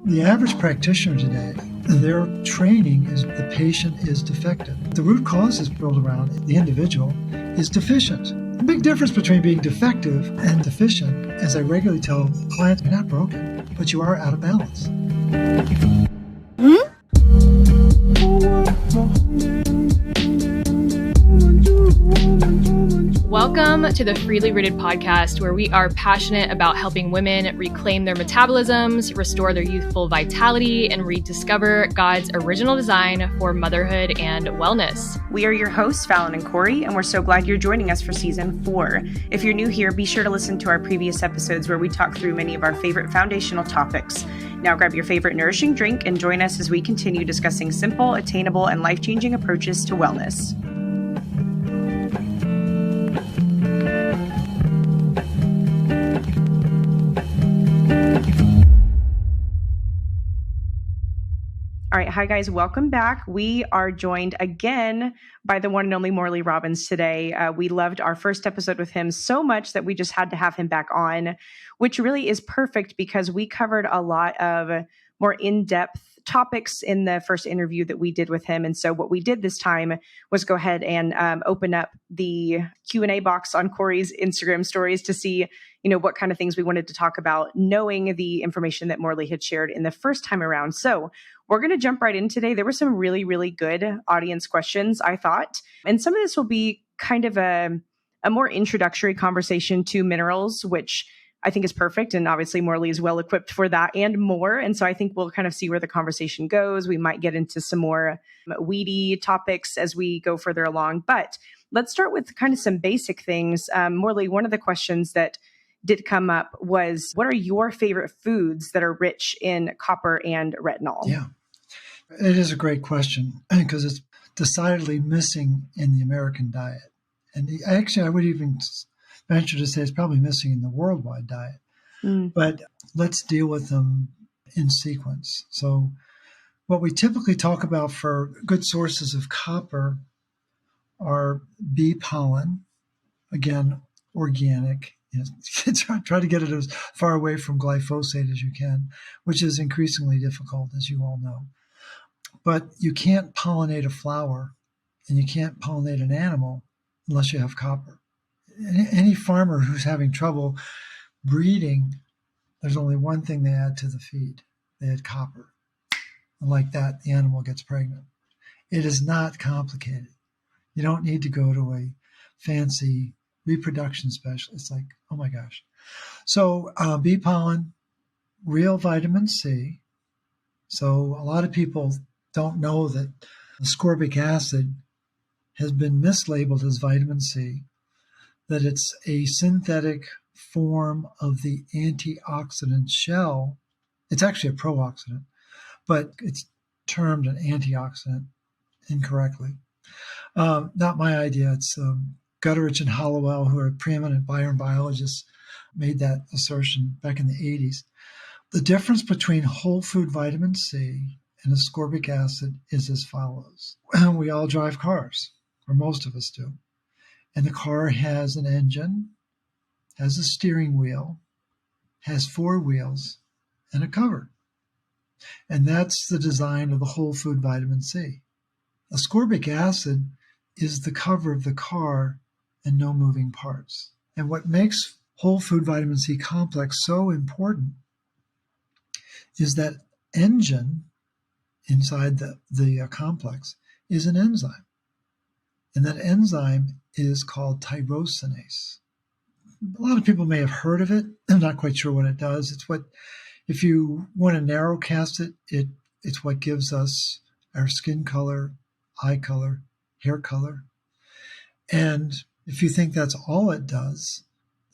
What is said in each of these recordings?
The average practitioner today, their training is the patient is defective. The root cause is built around the individual is deficient. The big difference between being defective and deficient, as I regularly tell clients, you're not broken, but you are out of balance. Welcome to the Freely Rooted podcast, where we are passionate about helping women reclaim their metabolisms, restore their youthful vitality, and rediscover God's original design for motherhood and wellness. We are your hosts, Fallon and Corey, and we're so glad you're joining us for season 4. If you're new here, be sure to listen to our previous episodes where we talk through many of our favorite foundational topics. Now grab your favorite nourishing drink and join us as we continue discussing simple, attainable, and life-changing approaches to wellness. All right. Hi, guys. Welcome back. We are joined again by the one and only Morley Robbins today. We loved our first episode with him so much that we just had to have him back on, which really is perfect because we covered a lot of more in-depth topics in the first interview that we did with him. And so what we did this time was go ahead and open up the Q&A box on Corey's Instagram stories to see, what kind of things we wanted to talk about, knowing the information that Morley had shared in the first time around. So we're going to jump right in today. There were some really, really good audience questions, I thought. And some of this will be kind of a more introductory conversation to minerals, which I think is perfect. And obviously Morley is well equipped for that and more. And so I think we'll kind of see where the conversation goes. We might get into some more weedy topics as we go further along. But let's start with kind of some basic things. Morley, one of the questions that did come up was, what are your favorite foods that are rich in copper and retinol? Yeah, it is a great question because it's decidedly missing in the American diet. And actually, I would even venture to say it's probably missing in the worldwide diet. But let's deal with them in sequence. So what we typically talk about for good sources of copper are bee pollen, again, organic. Try to get it as far away from glyphosate as you can, which is increasingly difficult, as you all know. But you can't pollinate a flower and you can't pollinate an animal unless you have copper. Any farmer who's having trouble breeding, there's only one thing they add to the feed. They add copper. And like that, the animal gets pregnant. It is not complicated. You don't need to go to a fancy reproduction specialist. It's like, oh my gosh. So bee pollen, real vitamin C. So a lot of people don't know that ascorbic acid has been mislabeled as vitamin C, that it's a synthetic form of the antioxidant shell. It's actually a pro-oxidant, but it's termed an antioxidant incorrectly. Not my idea. It's Gutteridge and Hollowell, who are preeminent biologists, made that assertion back in the 80s. The difference between whole food vitamin C and ascorbic acid is as follows. We all drive cars, or most of us do. And the car has an engine, has a steering wheel, has 4 wheels, and a cover. And that's the design of the whole food vitamin C. Ascorbic acid is the cover of the car and no moving parts. And what makes whole food vitamin C complex so important is that engine inside the complex is an enzyme. And that enzyme is called tyrosinase. A lot of people may have heard of it. I'm not quite sure what it does. It's what, if you want to narrowcast it, it's what gives us our skin color, eye color, hair color. And if you think that's all it does,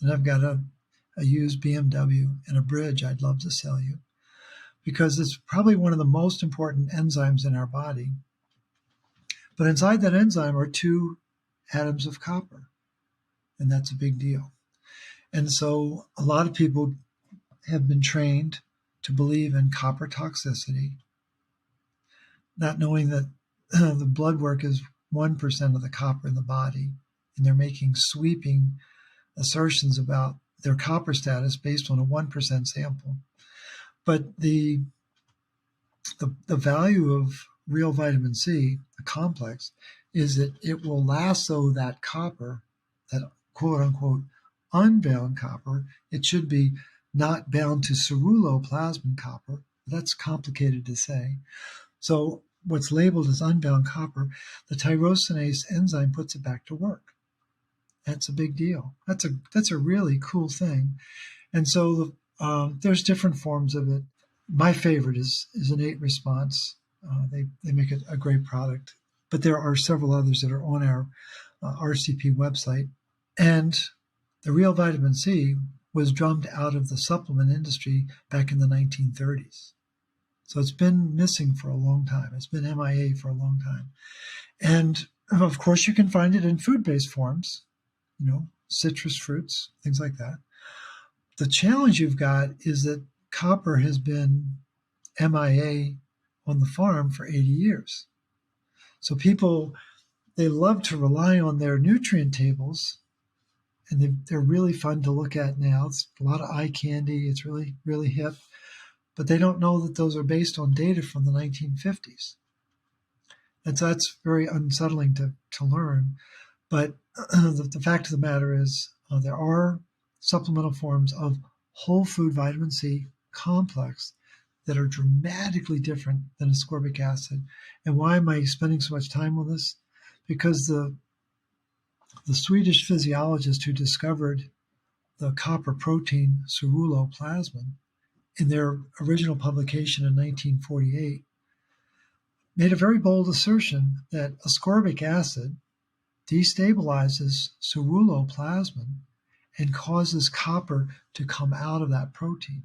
then I've got a used BMW and a bridge I'd love to sell you, because it's probably one of the most important enzymes in our body. But inside that enzyme are 2 atoms of copper, and that's a big deal. And so a lot of people have been trained to believe in copper toxicity, not knowing that the blood work is 1% of the copper in the body, and they're making sweeping assertions about their copper status based on a 1% sample. But the the value of real vitamin C, the complex, is that it will lasso that copper, that quote unquote unbound copper. It should be not bound to ceruloplasmin copper. That's complicated to say. So what's labeled as unbound copper, the tyrosinase enzyme puts it back to work. That's a big deal. That's a really cool thing. And so there's different forms of it. My favorite is innate response. They make it a great product, but there are several others that are on our RCP website. And the real vitamin C was drummed out of the supplement industry back in the 1930s. So it's been missing for a long time. It's been MIA for a long time. And of course, you can find it in food-based forms, citrus fruits, things like that. The challenge you've got is that copper has been MIA on the farm for 80 years. So people, they love to rely on their nutrient tables, and they're really fun to look at now. It's a lot of eye candy. It's really, really hip. But they don't know that those are based on data from the 1950s. And so that's very unsettling to learn. But the fact of the matter is there are supplemental forms of whole food vitamin C complex that are dramatically different than ascorbic acid. And why am I spending so much time on this? Because the Swedish physiologist who discovered the copper protein ceruloplasmin in their original publication in 1948 made a very bold assertion that ascorbic acid destabilizes ceruloplasmin and causes copper to come out of that protein.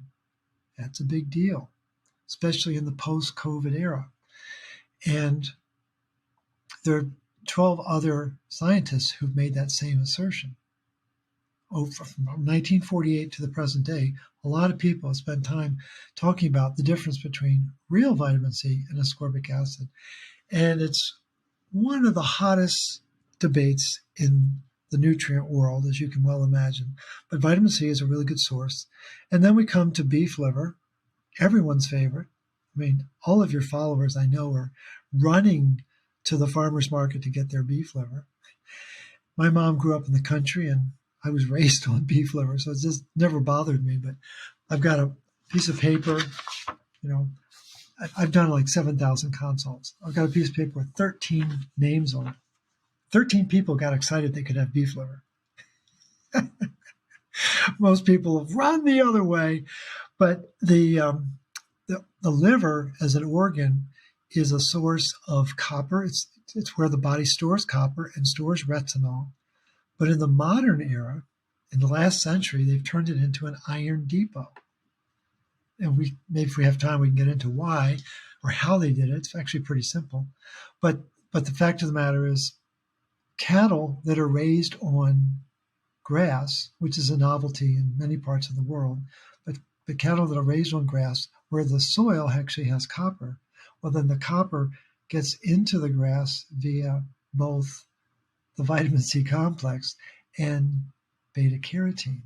That's a big deal, especially in the post-COVID era. And there are 12 other scientists who've made that same assertion. From 1948 to the present day, a lot of people have spent time talking about the difference between real vitamin C and ascorbic acid. And it's one of the hottest debates in the nutrient world, as you can well imagine. But vitamin C is a really good source. And then we come to beef liver, everyone's favorite. I mean, all of your followers I know are running to the farmer's market to get their beef liver. My mom grew up in the country, and I was raised on beef liver, so it just never bothered me. But I've got a piece of paper, I've done like 7,000 consults. I've got a piece of paper with 13 names on it. 13 people got excited they could have beef liver. Most people have run the other way, but the liver as an organ is a source of copper. It's where the body stores copper and stores retinol. But in the modern era, in the last century, they've turned it into an iron depot. And maybe if we have time, we can get into why or how they did it. It's actually pretty simple. But the fact of the matter is, cattle that are raised on grass, which is a novelty in many parts of the world, but the cattle that are raised on grass where the soil actually has copper, well, then the copper gets into the grass via both the vitamin C complex and beta carotene.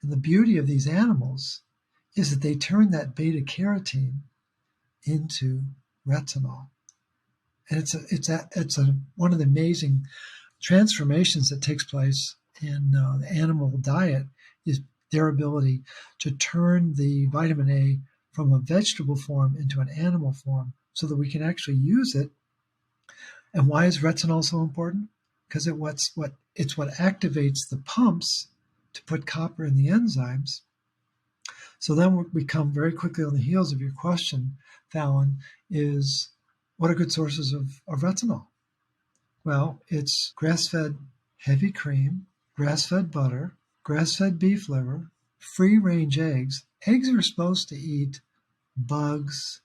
And the beauty of these animals is that they turn that beta carotene into retinol. And it's one of the amazing transformations that takes place in the animal diet is their ability to turn the vitamin A from a vegetable form into an animal form so that we can actually use it. And why is retinol so important? Because it's what activates the pumps to put copper in the enzymes. So then we come very quickly on the heels of your question, Fallon, is what are good sources of retinol? Well, it's grass-fed heavy cream, grass-fed butter, grass-fed beef liver, free-range eggs. Eggs are supposed to eat bugs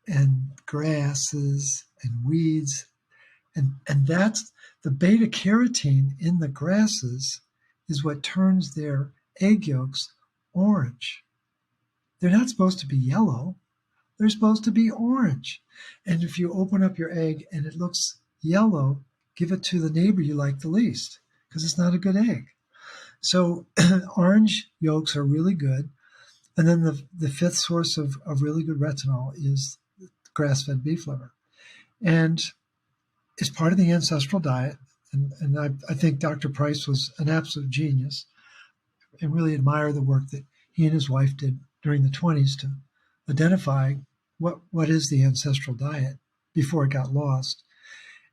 and grasses and weeds. And that's the beta carotene in the grasses is what turns their egg yolks orange. They're not supposed to be yellow. They're supposed to be orange. And if you open up your egg and it looks yellow, give it to the neighbor you like the least because it's not a good egg. So orange yolks are really good. And then the fifth source of really good retinol is grass-fed beef liver. And it's part of the ancestral diet. And I think Dr. Price was an absolute genius and really admire the work that he and his wife did during the 20s to identify what is the ancestral diet before it got lost.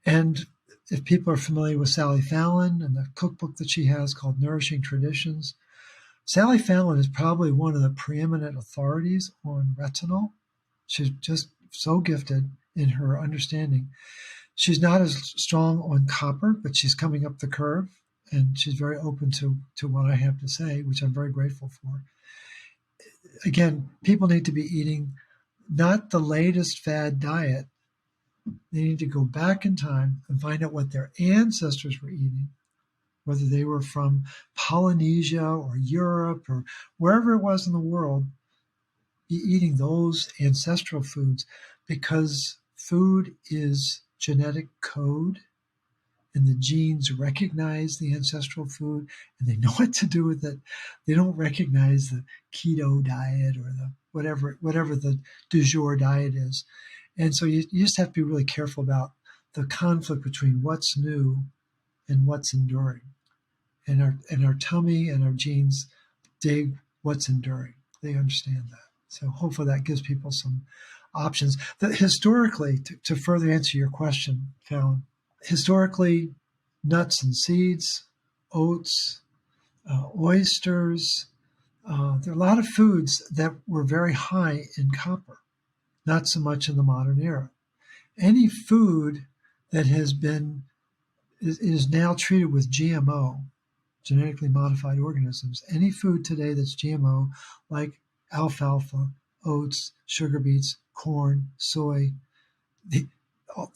And if people are familiar with Sally Fallon and the cookbook that she has called Nourishing Traditions, Sally Fallon is probably one of the preeminent authorities on retinol. She's just so gifted in her understanding. She's not as strong on copper, but she's coming up the curve, and she's very open to what I have to say, which I'm very grateful for. Again, people need to be eating not the latest fad diet. They need to go back in time and find out what their ancestors were eating, whether they were from Polynesia or Europe or wherever it was in the world, be eating those ancestral foods, because food is genetic code, and the genes recognize the ancestral food and they know what to do with it. They don't recognize the keto diet or the whatever the du jour diet is. And so you just have to be really careful about the conflict between what's new and what's enduring. And our tummy and our genes dig what's enduring. They understand that. So hopefully that gives people some options. That historically, to further answer your question, Fallon, historically, nuts and seeds, oats, oysters, there are a lot of foods that were very high in copper, not so much in the modern era. Any food that is now treated with GMO, genetically modified organisms, any food today that's GMO, like alfalfa, oats, sugar beets, corn, soy,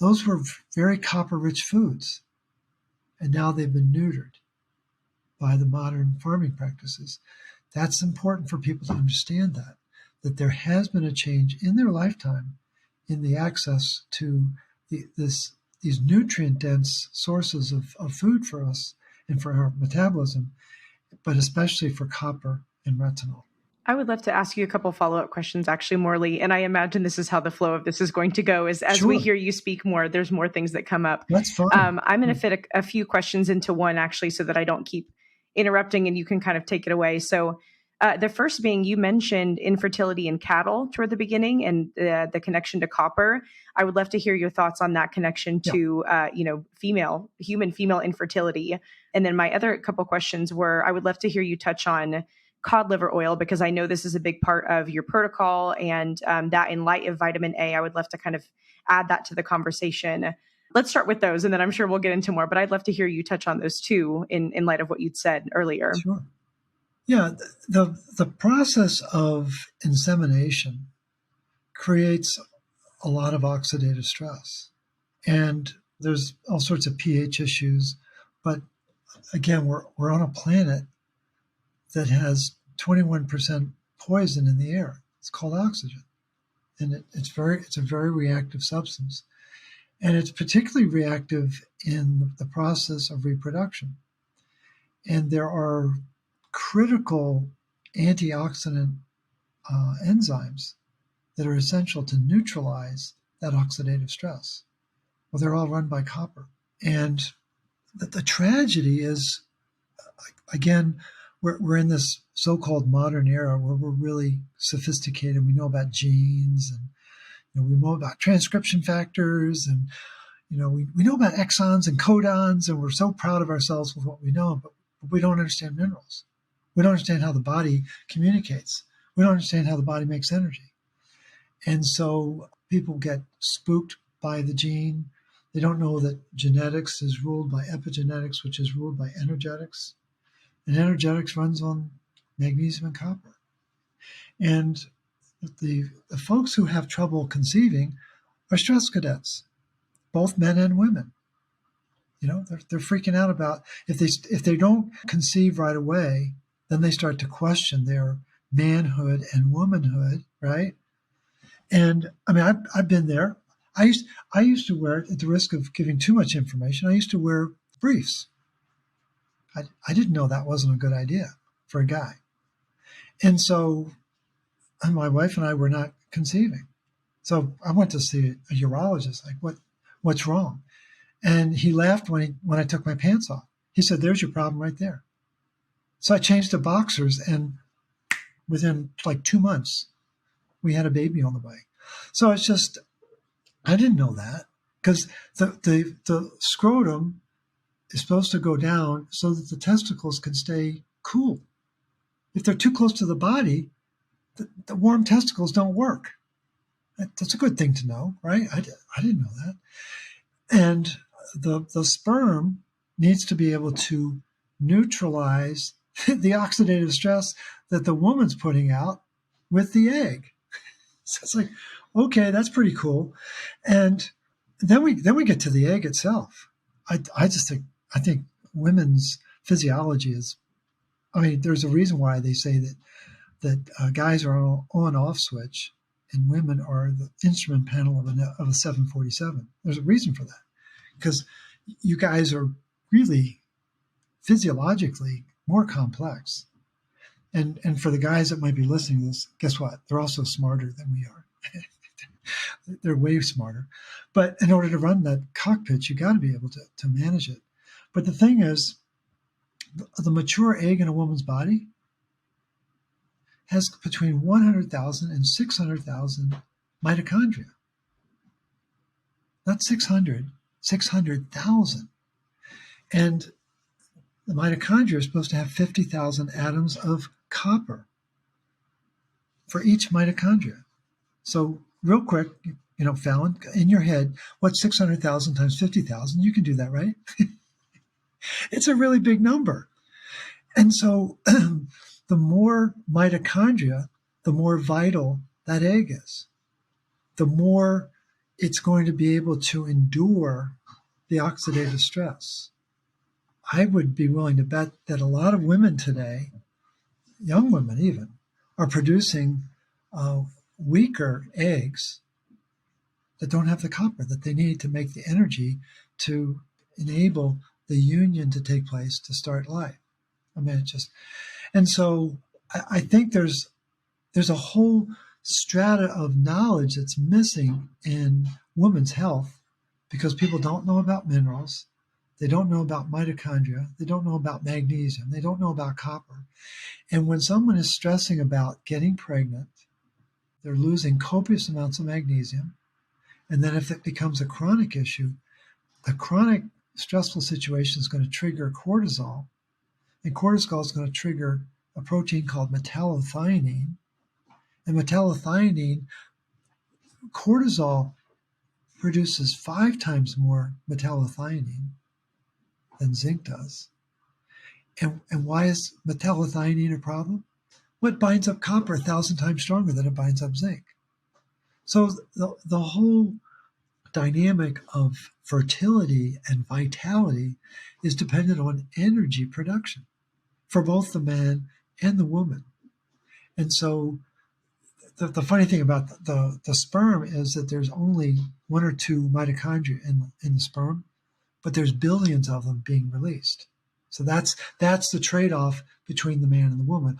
those were very copper-rich foods. And now they've been neutered by the modern farming practices. That's important for people to understand that there has been a change in their lifetime in the access to these nutrient-dense sources of food for us and for our metabolism, but especially for copper and retinol. I would love to ask you a couple follow-up questions, actually, Morley, and I imagine this is how the flow of this is going to go. As Sure. we hear you speak more, there's more things that come up. That's fine. I'm going to fit a few questions into one, actually, so that I don't keep interrupting and you can kind of take it away. So the first being, you mentioned infertility in cattle toward the beginning and the connection to copper. I would love to hear your thoughts on that connection to, human female infertility. And then my other couple questions were, I would love to hear you touch on cod liver oil, because I know this is a big part of your protocol, and that in light of vitamin A, I would love to kind of add that to the conversation. Let's start with those, and then I'm sure we'll get into more, but I'd love to hear you touch on those too in light of what you'd said earlier. Sure. Yeah, the process of insemination creates a lot of oxidative stress. And there's all sorts of pH issues, but again, we're on a planet that has 21% poison in the air. It's called oxygen. And it's a very reactive substance. And it's particularly reactive in the process of reproduction. And there are critical antioxidant enzymes that are essential to neutralize that oxidative stress. Well, they're all run by copper. And the tragedy is, again, we're in this so-called modern era where we're really sophisticated. We know about genes, and we know about transcription factors, and we know about exons and codons, and we're so proud of ourselves with what we know, but we don't understand minerals. We don't understand how the body communicates. We don't understand how the body makes energy. And so people get spooked by the gene. They don't know that genetics is ruled by epigenetics, which is ruled by energetics. And energetics runs on magnesium and copper. And the folks who have trouble conceiving are stress cadets, both men and women. They're freaking out about if they don't conceive right away, then they start to question their manhood and womanhood, right? And I mean, I've been there. I used to wear, at the risk of giving too much information, I used to wear briefs. I didn't know that wasn't a good idea for a guy. And so my wife and I were not conceiving. So I went to see a urologist, like, what's wrong? And he laughed when I took my pants off. He said, there's your problem right there. So I changed to boxers, and within like 2 months, we had a baby on the way. So it's just, I didn't know that, because the scrotum is supposed to go down so that the testicles can stay cool. If they're too close to the body, the warm testicles don't work. That's a good thing to know, right? I didn't know that. And the sperm needs to be able to neutralize the oxidative stress that the woman's putting out with the egg. So it's like, okay, that's pretty cool. And then we get to the egg itself. I think women's physiology is, there's a reason why they say that guys are on off switch and women are the instrument panel of a 747. There's a reason for that, because you guys are really physiologically more complex. And for the guys that might be listening to this, guess what? They're also smarter than we are. They're way smarter. But in order to run that cockpit, you got to be able to manage it. But the thing is, the mature egg in a woman's body has between 100,000 and 600,000 mitochondria. Not 600, 600,000. And the mitochondria are supposed to have 50,000 atoms of copper for each mitochondria. So real quick, Fallon, in your head, what's 600,000 times 50,000? You can do that, right? It's a really big number. And so the more mitochondria, the more vital that egg is. The more it's going to be able to endure the oxidative stress. I would be willing to bet that a lot of women today, young women even, are producing weaker eggs that don't have the copper that they need to make the energy to enable the union to take place to start life. And so I think there's a whole strata of knowledge that's missing in women's health, because people don't know about minerals. They don't know about mitochondria. They don't know about magnesium. They don't know about copper. And when someone is stressing about getting pregnant, they're losing copious amounts of magnesium. And then if it becomes a chronic issue, a chronic stressful situation is going to trigger cortisol. And cortisol is going to trigger a protein called metallothionein. And metallothionein, cortisol produces 5 times more metallothionein than zinc does. And why is metallothionein a problem? Well, it binds up copper 1,000 times stronger than it binds up zinc. So the whole dynamic of fertility and vitality is dependent on energy production for both the man and the woman. And so the funny thing about the sperm is that there's only 1 or 2 mitochondria in the sperm, but there's billions of them being released. So that's the trade-off between the man and the woman.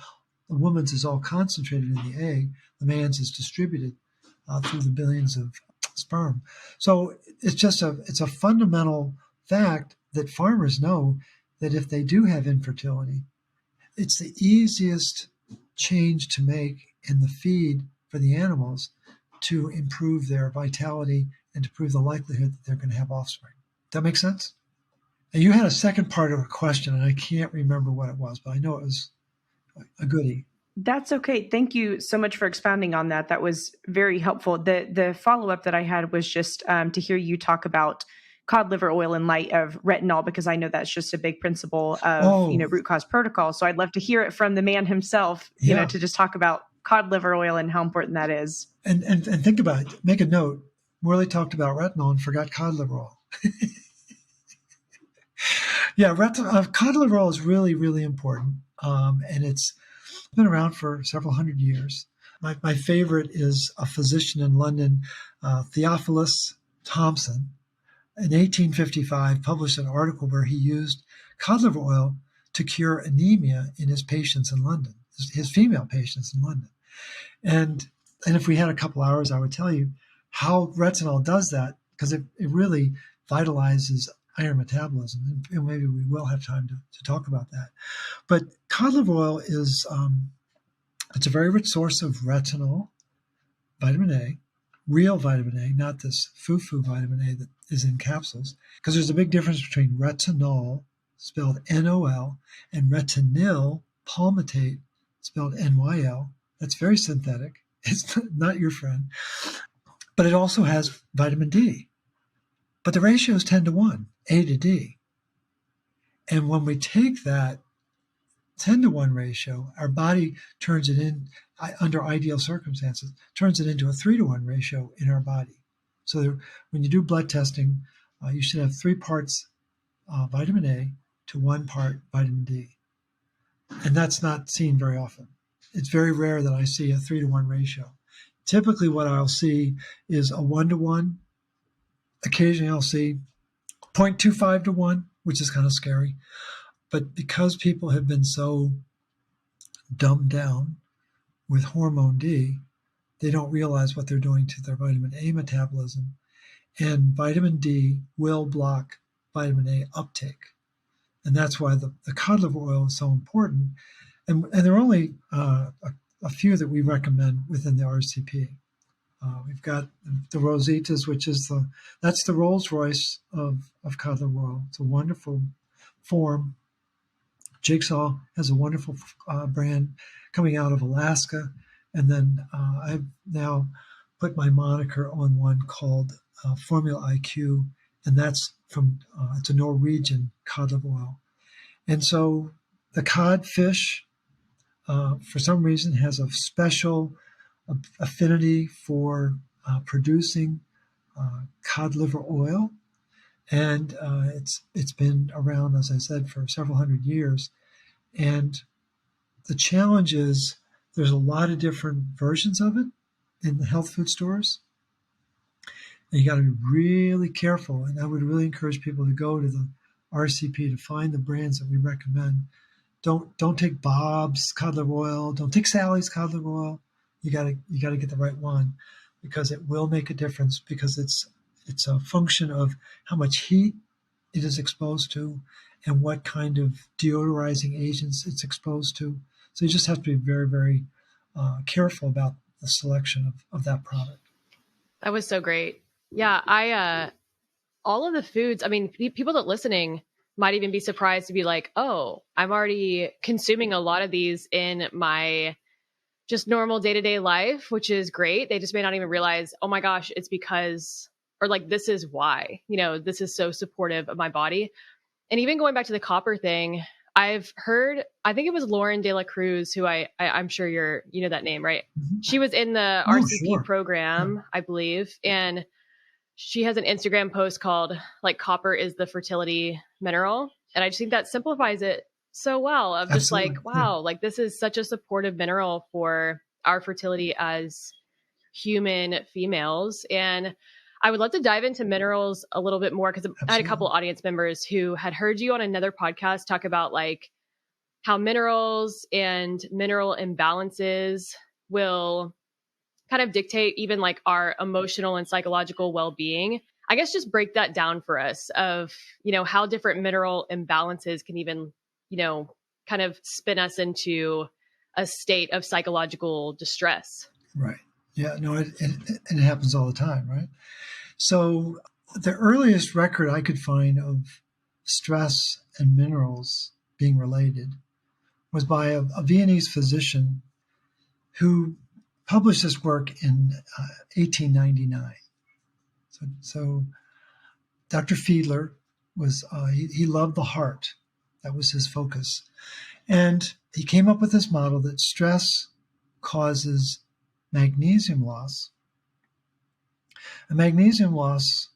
The woman's is all concentrated in the egg. The man's is distributed through the billions of sperm. So it's a fundamental fact that farmers know that if they do have infertility, it's the easiest change to make in the feed for the animals to improve their vitality and to prove the likelihood that they're going to have offspring. Does that make sense? And you had a second part of a question, and I can't remember what it was, but I know it was a goodie. That's okay. Thank you so much for expounding on that. That was very helpful. The follow-up that I had was just to hear you talk about cod liver oil in light of retinol, because I know that's just a big principle of root cause protocol. So I'd love to hear it from the man himself, to just talk about cod liver oil and how important that is. And think about it. Make a note. Morley talked about retinol and forgot cod liver oil. Yeah, cod liver oil is really, really important. And it's been around for several hundred years. My favorite is a physician in London, Theophilus Thomson, in 1855 published an article where he used cod liver oil to cure anemia in his patients in London, his female patients in London. And if we had a couple hours, I would tell you how retinol does that, because it really vitalizes iron metabolism. And maybe we will have time to talk about that. But cod liver oil is it's a very rich source of retinol, vitamin A, real vitamin A, not this foo-foo vitamin A that is in capsules, because there's a big difference between retinol, spelled N-O-L, and retinil palmitate, spelled N-Y-L. That's very synthetic. It's not your friend. But it also has vitamin D. But the ratio is 10 to 1, A to D. And when we take that 10 to 1 ratio, our body turns it in, under ideal circumstances, turns it into a 3 to 1 ratio in our body. So when you do blood testing, you should have 3 parts vitamin A to 1 part vitamin D. And that's not seen very often. It's very rare that I see a 3 to 1 ratio. Typically what I'll see is a 1 to 1. Occasionally I'll see 0.25 to 1, which is kind of scary. But because people have been so dumbed down with hormone D, they don't realize what they're doing to their vitamin A metabolism. And vitamin D will block vitamin A uptake. And that's why the cod liver oil is so important. And there are only a few that we recommend within the RCP. We've got the Rositas, which is that's the Rolls Royce of cod liver oil. It's a wonderful form. Jigsaw has a wonderful brand coming out of Alaska. And then I've now put my moniker on one called Formula IQ, and that's from, it's a Norwegian cod liver oil. And so the cod fish, for some reason, has a special affinity for producing cod liver oil. And it's been around, as I said, for several hundred years. And the challenge is there's a lot of different versions of it in the health food stores. And you got to be really careful. And I would really encourage people to go to the RCP to find the brands that we recommend. Don't take Bob's cod liver oil. Don't take Sally's cod liver oil. You got to get the right one, because it will make a difference, because it's a function of how much heat it is exposed to and what kind of deodorizing agents it's exposed to. So you just have to be very, very careful about the selection of that product. That was so great. Yeah, all of the foods, I mean, people that listening might even be surprised to be like, oh, I'm already consuming a lot of these in my just normal day-to-day life, which is great. They just may not even realize, oh my gosh, it's because, or like, this is why, this is so supportive of my body. And even going back to the copper thing, I've heard, I think it was Lauren De La Cruz, who I'm sure you know that name, right? Mm-hmm. She was in the RCP program, I believe. And she has an Instagram post called like copper is the fertility mineral. And I just think that simplifies it so well, of just like, wow, like this is such a supportive mineral for our fertility as human females. And I would love to dive into minerals a little bit more, because I had a couple audience members who had heard you on another podcast talk about like how minerals and mineral imbalances will kind of dictate even like our emotional and psychological well-being. I guess just break that down for us of, how different mineral imbalances can even, kind of spin us into a state of psychological distress. Right. Yeah, no, it happens all the time, right? So the earliest record I could find of stress and minerals being related was by a Viennese physician who published this work in 1899. So Dr. Fiedler was, he loved the heart. That was his focus. And he came up with this model that stress causes magnesium loss. And magnesium loss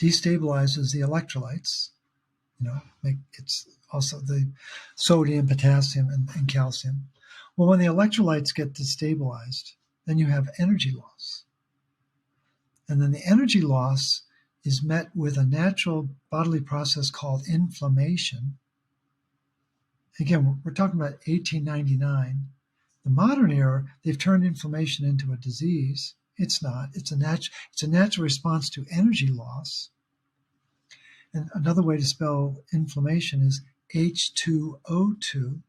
destabilizes the electrolytes. It's also the sodium, potassium, and calcium. Well, when the electrolytes get destabilized, then you have energy loss. And then the energy loss is met with a natural bodily process called inflammation. Again, we're talking about 1899. The modern era, they've turned inflammation into a disease. It's not. It's a natural response to energy loss. And another way to spell inflammation is H2O2,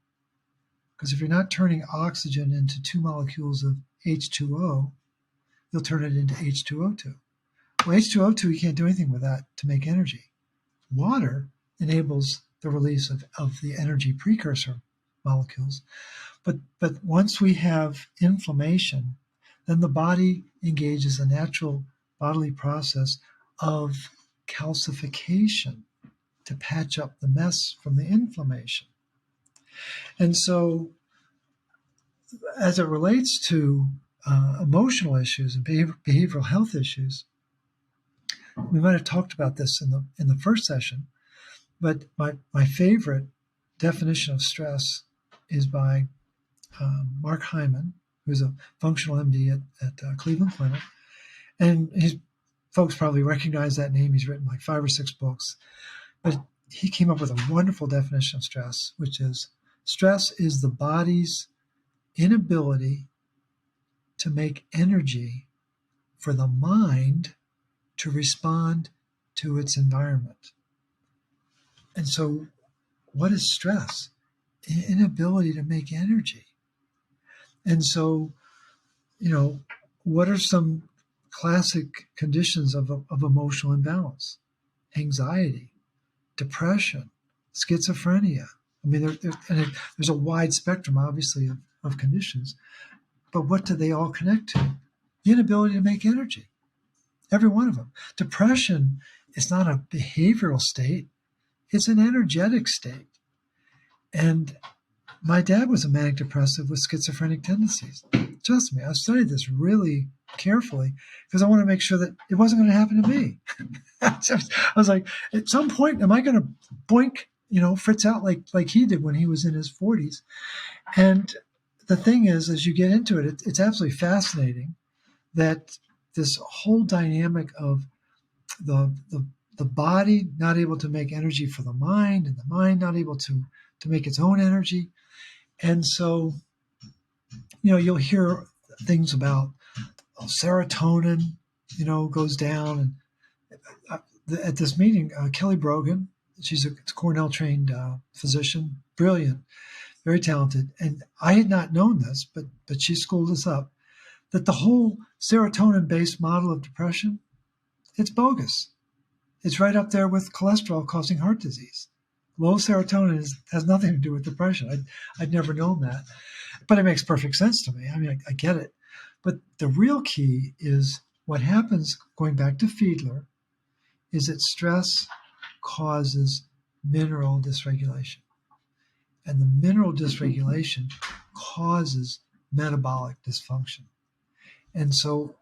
because if you're not turning oxygen into 2 molecules of H2O, you'll turn it into H2O2. Well, H2O2, you can't do anything with that to make energy. Water enables the release of the energy precursor molecules. But once we have inflammation, then the body engages a natural bodily process of calcification to patch up the mess from the inflammation. And so as it relates to emotional issues and behavioral health issues, we might have talked about this in the first session, but my favorite definition of stress is by Mark Hyman, who's a functional MD at Cleveland Clinic. And folks probably recognize that name. He's written like 5 or 6 books. But he came up with a wonderful definition of stress, which is stress is the body's inability to make energy for the mind to respond to its environment. And so what is stress? Inability to make energy. And so, what are some classic conditions of emotional imbalance? Anxiety, depression, schizophrenia. I mean, there's a wide spectrum, obviously, of conditions. But what do they all connect to? The inability to make energy. Every one of them. Depression is not a behavioral state. It's an energetic state. And my dad was a manic depressive with schizophrenic tendencies. Trust me, I studied this really carefully because I want to make sure that it wasn't going to happen to me. I was like, at some point, am I going to boink, Fritz out like he did when he was in his 40s? And the thing is, as you get into it, it's absolutely fascinating that this whole dynamic of the body not able to make energy for the mind, and the mind not able to make its own energy. And so, you'll hear things about serotonin, goes down. And at this meeting, Kelly Brogan, she's a Cornell-trained physician, brilliant, very talented. And I had not known this, but she schooled us up, that the whole serotonin-based model of depression, it's bogus. It's right up there with cholesterol causing heart disease. Low serotonin has nothing to do with depression. I'd never known that. But it makes perfect sense to me. I mean, I get it. But the real key is what happens, going back to Fiedler, is that stress causes mineral dysregulation. And the mineral dysregulation causes metabolic dysfunction. And so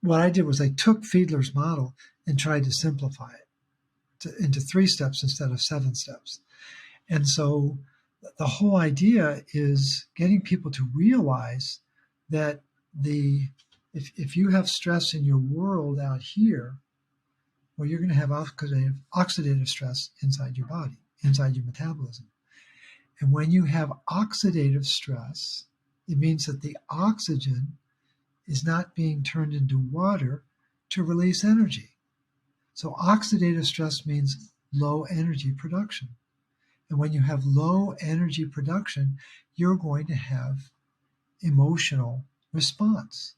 what I did was I took Fiedler's model and tried to simplify it into 3 steps instead of 7 steps. And so the whole idea is getting people to realize that if you have stress in your world out here, well, you're going to have oxidative stress inside your body, inside your metabolism. And when you have oxidative stress, it means that the oxygen is not being turned into water to release energy. So oxidative stress means low energy production. And when you have low energy production, you're going to have emotional response.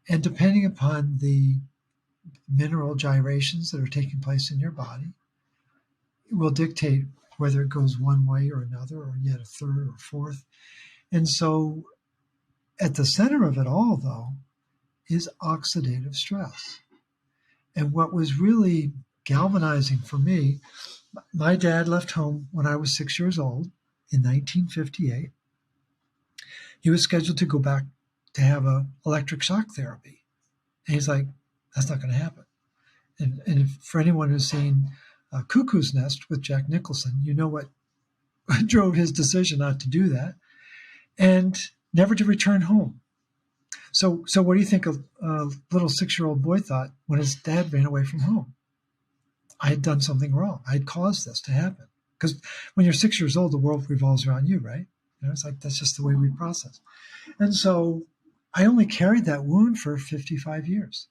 And depending upon the mineral gyrations that are taking place in your body, it will dictate whether it goes one way or another, or yet a third or fourth. And so at the center of it all, though, is oxidative stress. And what was really galvanizing for me, my dad left home when I was 6 years old in 1958. He was scheduled to go back to have an electric shock therapy. And he's like, that's not going to happen. And for anyone who's seen Cuckoo's Nest with Jack Nicholson, you know what drove his decision not to do that, and never to return home. So what do you think a little 6-year-old boy thought when his dad ran away from home? I had done something wrong. I had caused this to happen. Because when you're 6 years old, the world revolves around you, right? It's like that's just the way we process. And so I only carried that wound for 55 years.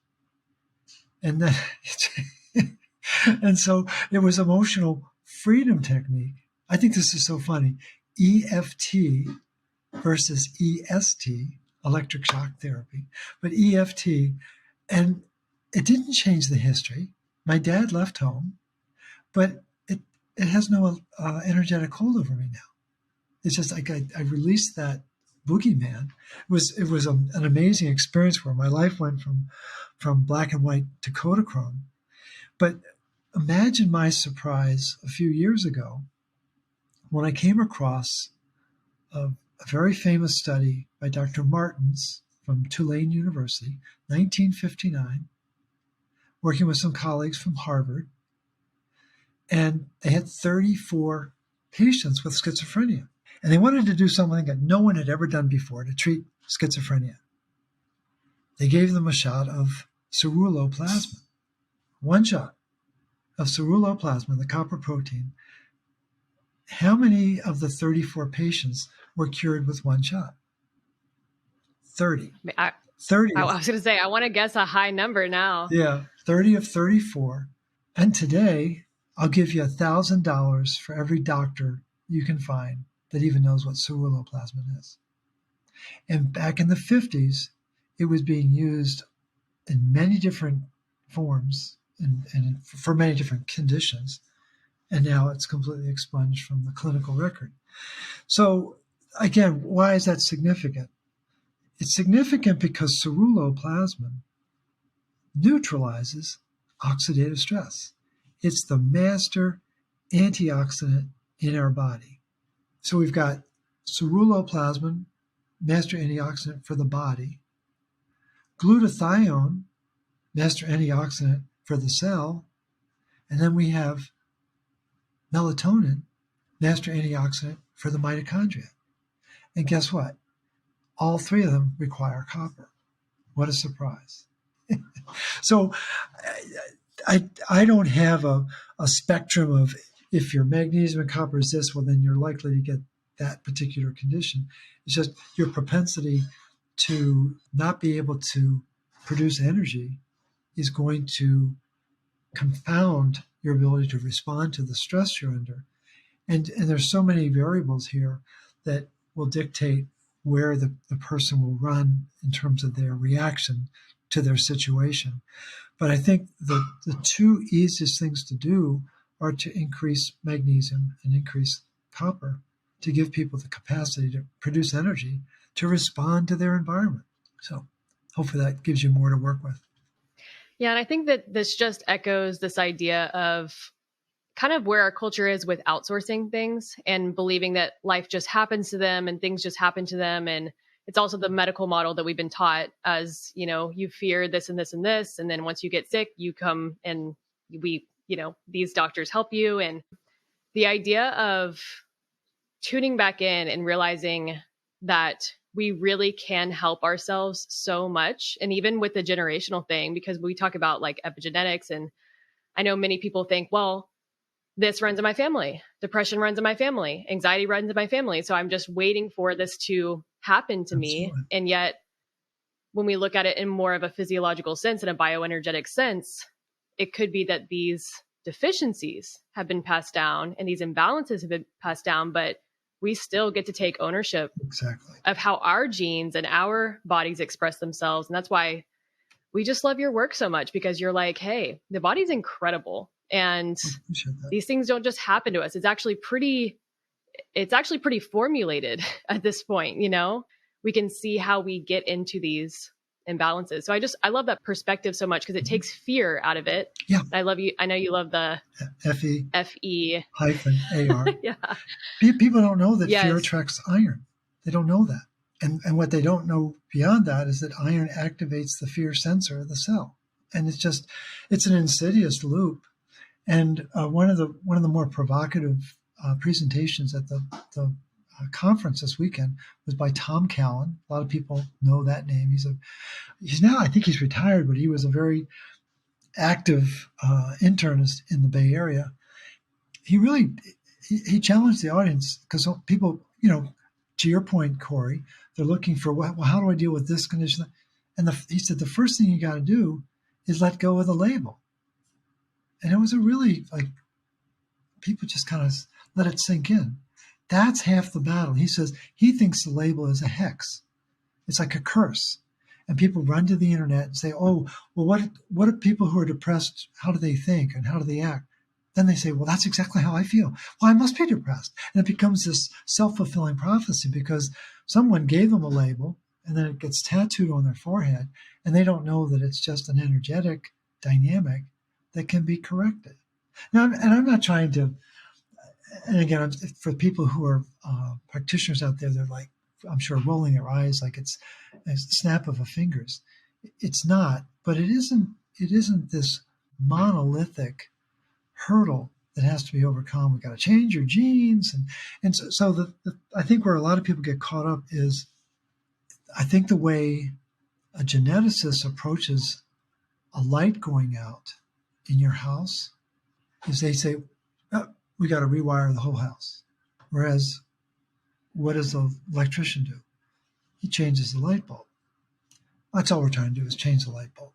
And then, and so it was emotional freedom technique. I think this is so funny. EFT versus EST, electric shock therapy, but EFT, and it didn't change the history. My dad left home, but it has no energetic hold over me now. It's just like I released that boogeyman. It was an amazing experience where my life went from black and white to Kodachrome. But imagine my surprise a few years ago when I came across a very famous study by Dr. Martins from Tulane University, 1959, working with some colleagues from Harvard. And they had 34 patients with schizophrenia. And they wanted to do something that no one had ever done before to treat schizophrenia. They gave them a shot of ceruloplasmin, one shot of ceruloplasmin, the copper protein. How many of the 34 patients were cured with one shot? 30. 30. I was going to say, I want to guess a high number now. Yeah, 30 of 34. And today, I'll give you $1,000 for every doctor you can find that even knows what ceruloplasmin is. And back in the 50s, it was being used in many different forms and for many different conditions. And now it's completely expunged from the clinical record. So again, why is that significant? It's significant because ceruloplasmin neutralizes oxidative stress. It's the master antioxidant in our body. So we've got ceruloplasmin, master antioxidant for the body, glutathione, master antioxidant for the cell, and then we have melatonin, master antioxidant for the mitochondria. And guess what? All three of them require copper. What a surprise. So I don't have a spectrum of if your magnesium and copper is this, well, then you're likely to get that particular condition. It's just your propensity to not be able to produce energy is going to confound your ability to respond to the stress you're under. And there's so many variables here that will dictate where the person will run in terms of their reaction to their situation. But I think the two easiest things to do are to increase magnesium and increase copper to give people the capacity to produce energy to respond to their environment. So hopefully that gives you more to work with. Yeah, and I think that this just echoes this idea of kind of where our culture is with outsourcing things and believing that life just happens to them and things just happen to them. And it's also the medical model that we've been taught as, you fear this and this and this. And then once you get sick, you come and these doctors help you. And the idea of tuning back in and realizing that we really can help ourselves so much. And even with the generational thing, because we talk about like epigenetics, and I know many people think, well, this runs in my family, depression runs in my family, anxiety runs in my family. So I'm just waiting for this to happen to me. And yet when we look at it in more of a physiological sense and a bioenergetic sense, it could be that these deficiencies have been passed down and these imbalances have been passed down, but we still get to take ownership of how our genes and our bodies express themselves. And that's why we just love your work so much, because you're like, hey, the body's incredible. And these things don't just happen to us. It's actually pretty formulated at this point. We can see how we get into these imbalances. So I love that perspective so much because it takes fear out of it. Yeah. I love you. I know you love the FE -AR. Yeah. People don't know that fear attracts iron. They don't know that. And what they don't know beyond that is that iron activates the fear sensor of the cell. And it's an insidious loop. And one of the more provocative presentations at the conference this weekend was by Tom Callan. A lot of people know that name. He's now, I think he's retired, but he was a very active internist in the Bay Area. He challenged the audience because people, to your point, Corey, they're looking for, well, how do I deal with this condition? And he said, the first thing you got to do is let go of the label. And it was a really, like, people just kind of let it sink in. That's half the battle. He says he thinks the label is a hex. It's like a curse. And people run to the internet and say, oh, well, what are people who are depressed, how do they think and how do they act? Then they say, well, that's exactly how I feel. Well, I must be depressed. And it becomes this self-fulfilling prophecy because someone gave them a label and then it gets tattooed on their forehead and they don't know that it's just an energetic dynamic that can be corrected. Now, and I'm not trying to, and again, for people who are practitioners out there, they're like, I'm sure rolling their eyes like it's a snap of a fingers. It's not, but it isn't this monolithic hurdle that has to be overcome. We've got to change your genes. And so I think where a lot of people get caught up is, I think the way a geneticist approaches a light going out in your house is they say, oh, we got to rewire the whole house. Whereas what does the electrician do? He changes the light bulb. That's all we're trying to do is change the light bulb.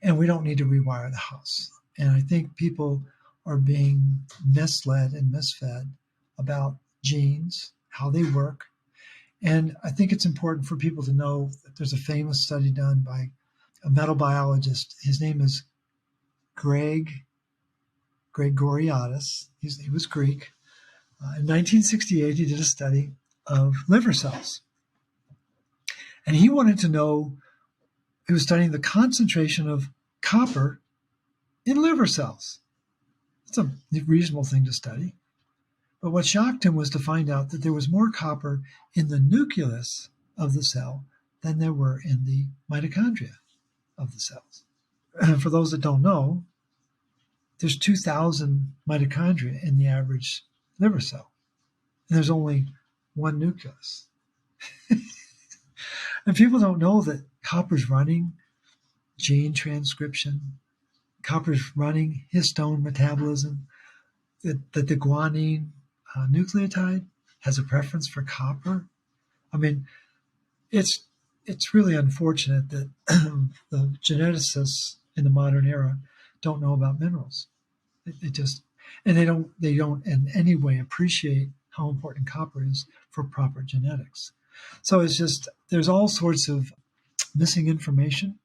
And we don't need to rewire the house. And I think people are being misled and misfed about genes, how they work. And I think it's important for people to know that there's a famous study done by a metal biologist. His name is Gregoriadis. He was Greek. In 1968, he did a study of liver cells. And he wanted to know, he was studying the concentration of copper in liver cells. It's a reasonable thing to study. But what shocked him was to find out that there was more copper in the nucleus of the cell than there were in the mitochondria of the cells. For those that don't know, there's 2,000 mitochondria in the average liver cell. And there's only one nucleus. And people don't know that copper's running gene transcription, copper's running histone metabolism, that the guanine nucleotide has a preference for copper. I mean, it's really unfortunate that the geneticists in the modern era don't know about minerals. They don't in any way appreciate how important copper is for proper genetics. So it's just, there's all sorts of missing information.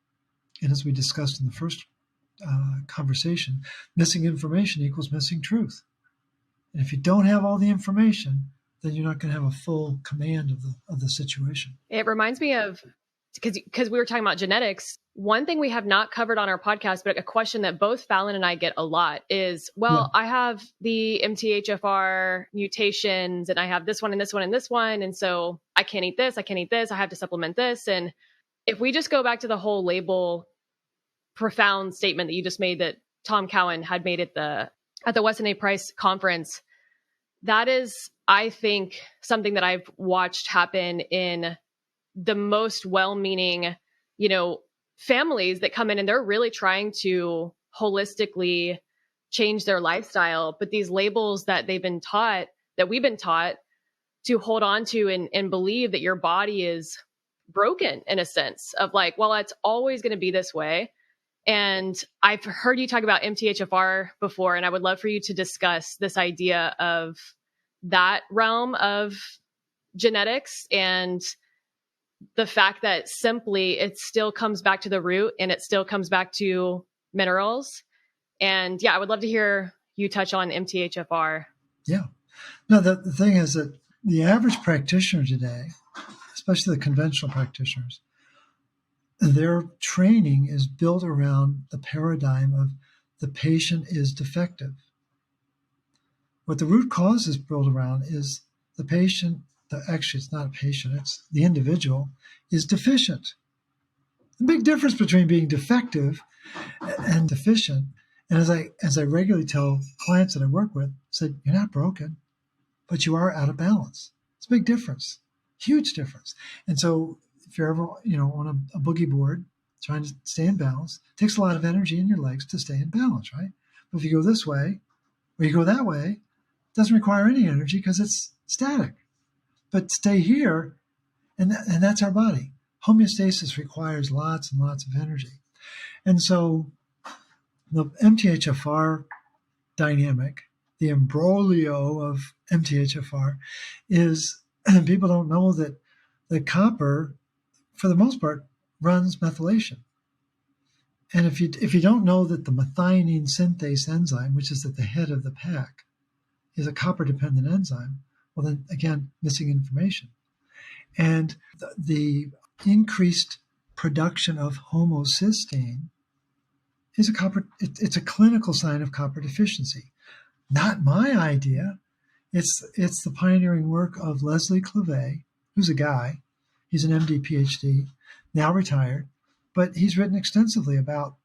And as we discussed in the first conversation, missing information equals missing truth. And if you don't have all the information, then you're not going to have a full command of the situation. It reminds me of, because we were talking about genetics, one thing we have not covered on our podcast, but a question that both Fallon and I get a lot is, well, yeah, I have the MTHFR mutations and I have this one and this one and this one. And so I can't eat this. I can't eat this. I have to supplement this. And if we just go back to the whole label profound statement that you just made that Tom Cowan had made at the Weston A. Price conference, that is, I think, something that I've watched happen in the most well-meaning, families that come in and they're really trying to holistically change their lifestyle. But these labels that we've been taught to hold on to and believe that your body is broken in a sense of like, well, it's always going to be this way. And I've heard you talk about MTHFR before, and I would love for you to discuss this idea of that realm of genetics and the fact that simply it still comes back to the root and it still comes back to minerals. And yeah, I would love to hear you touch on MTHFR. Yeah. No, the thing is that the average practitioner today, especially the conventional practitioners, their training is built around the paradigm of the patient is defective. What the root cause is built around is the patient, actually it's not a patient, it's the individual, is deficient. The big difference between being defective and deficient, and as I regularly tell clients that I work with, said, you're not broken, but you are out of balance. It's a big difference, huge difference. And so if you're ever on a boogie board trying to stay in balance, it takes a lot of energy in your legs to stay in balance, right? But if you go this way or you go that way, it doesn't require any energy because it's static. But stay here And that's our body. Homeostasis requires lots and lots of energy. And so the MTHFR dynamic, the imbroglio of MTHFR is, people don't know that the copper, for the most part, runs methylation. And if you don't know that the methionine synthase enzyme, which is at the head of the pack, is a copper-dependent enzyme, well then, again, missing information. And the increased production of homocysteine is it's a clinical sign of copper deficiency. Not my idea. It's the pioneering work of Leslie Clavet, who's a guy. He's an MD, PhD, now retired, but he's written extensively about,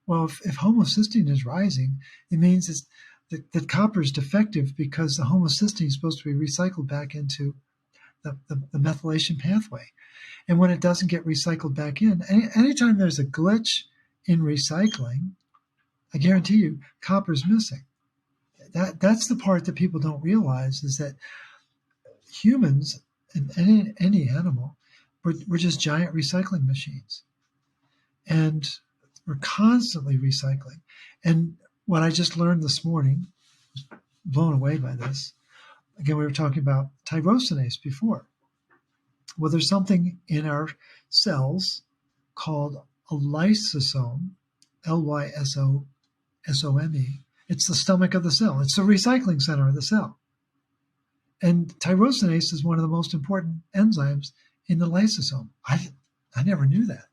well, if homocysteine is rising, it means that copper is defective because the homocysteine is supposed to be recycled back into the methylation pathway. And when it doesn't get recycled back in, anytime there's a glitch in recycling, I guarantee you, copper's missing. That's the part that people don't realize, is that humans and any animal, we're just giant recycling machines. And we're constantly recycling. And what I just learned this morning, blown away by this, again, we were talking about tyrosinase before. Well, there's something in our cells called a lysosome, Lysosome. It's the stomach of the cell. It's the recycling center of the cell. And tyrosinase is one of the most important enzymes in the lysosome. I never knew that.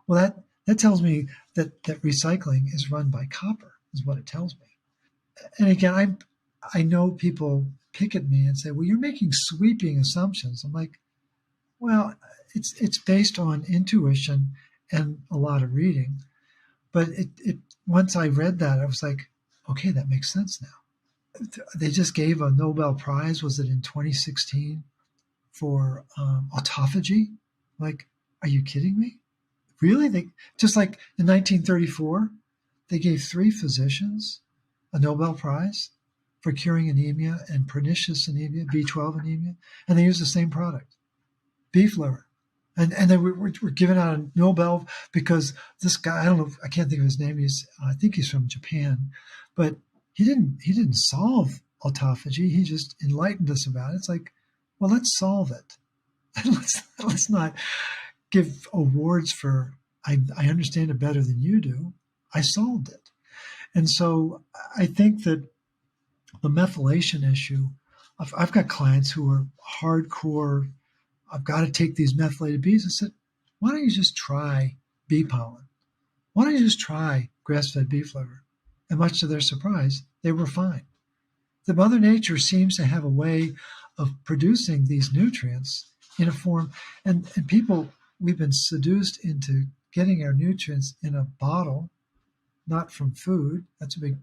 Well, that tells me that recycling is run by copper, is what it tells me. And again, I know people pick at me and say, well, you're making sweeping assumptions. I'm like, well, it's based on intuition and a lot of reading. But it once I read that, I was like, okay, that makes sense now. They just gave a Nobel Prize, was it in 2016, for autophagy? Like, are you kidding me? Really? They just like in 1934, they gave 3 physicians a Nobel Prize for curing anemia and pernicious anemia, B12 anemia, and they used the same product, beef liver. And they were given out a Nobel because this guy, I can't think of his name. I think he's from Japan, but he didn't solve autophagy. He just enlightened us about it. It's like, well, let's solve it. let's not give awards for I understand it better than you do. I solved it. And so I think that the methylation issue, I've got clients who are hardcore, I've got to take these methylated bees. I said, why don't you just try bee pollen? Why don't you just try grass-fed beef liver? And much to their surprise, they were fine. The Mother Nature seems to have a way of producing these nutrients in a form, and people, we've been seduced into getting our nutrients in a bottle, not from food. That's a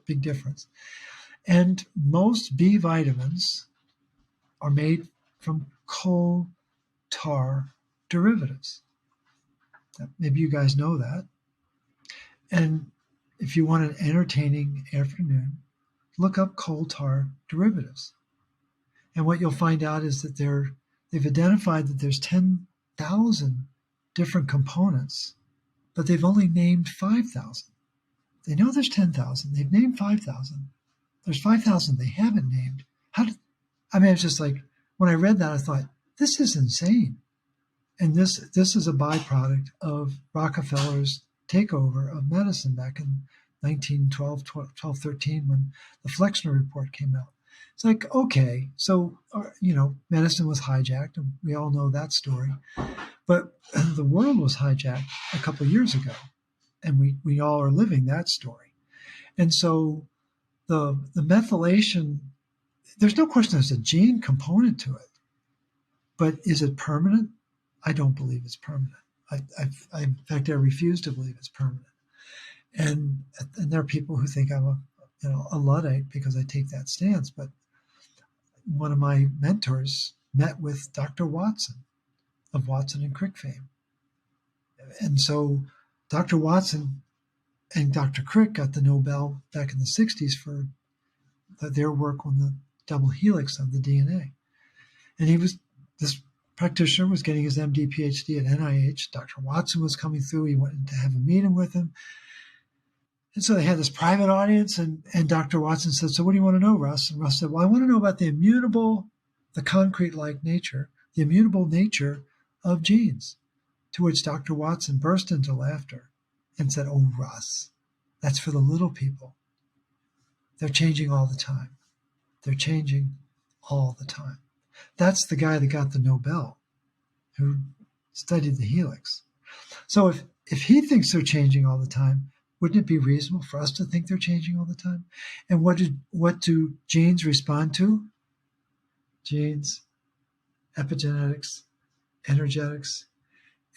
big difference. And most B vitamins are made from coal tar derivatives. Maybe you guys know that. And if you want an entertaining afternoon, look up coal tar derivatives. And what you'll find out is that they've identified that there's 10,000 different components, but they've only named 5,000. They know there's 10,000. They've named 5,000. There's 5,000 they haven't named. It's just like, when I read that, I thought, this is insane. And this is a byproduct of Rockefeller's takeover of medicine back in 1912, 13, when the Flexner Report came out. It's like, okay, so, medicine was hijacked, and we all know that story. But the world was hijacked a couple of years ago, and we all are living that story. And so the methylation, there's no question there's a gene component to it. But is it permanent? I don't believe it's permanent. In fact, I refuse to believe it's permanent. And there are people who think I'm a Luddite because I take that stance. But one of my mentors met with Dr. Watson of Watson and Crick fame. And so Dr. Watson and Dr. Crick got the Nobel back in the 60s for their work on the double helix of the DNA. And he was this practitioner, was getting his MD, PhD at NIH. Dr. Watson was coming through. He wanted to have a meeting with him. And so they had this private audience, and Dr. Watson said, "So what do you want to know, Russ?" And Russ said, "Well, I want to know about the immutable, the concrete-like nature, the immutable nature of genes." To which Dr. Watson burst into laughter and said, "Oh, Russ, that's for the little people. They're changing all the time. They're changing all the time." That's the guy that got the Nobel, who studied the helix. So if he thinks they're changing all the time, wouldn't it be reasonable for us to think they're changing all the time? And what do genes respond to? Genes, epigenetics, energetics.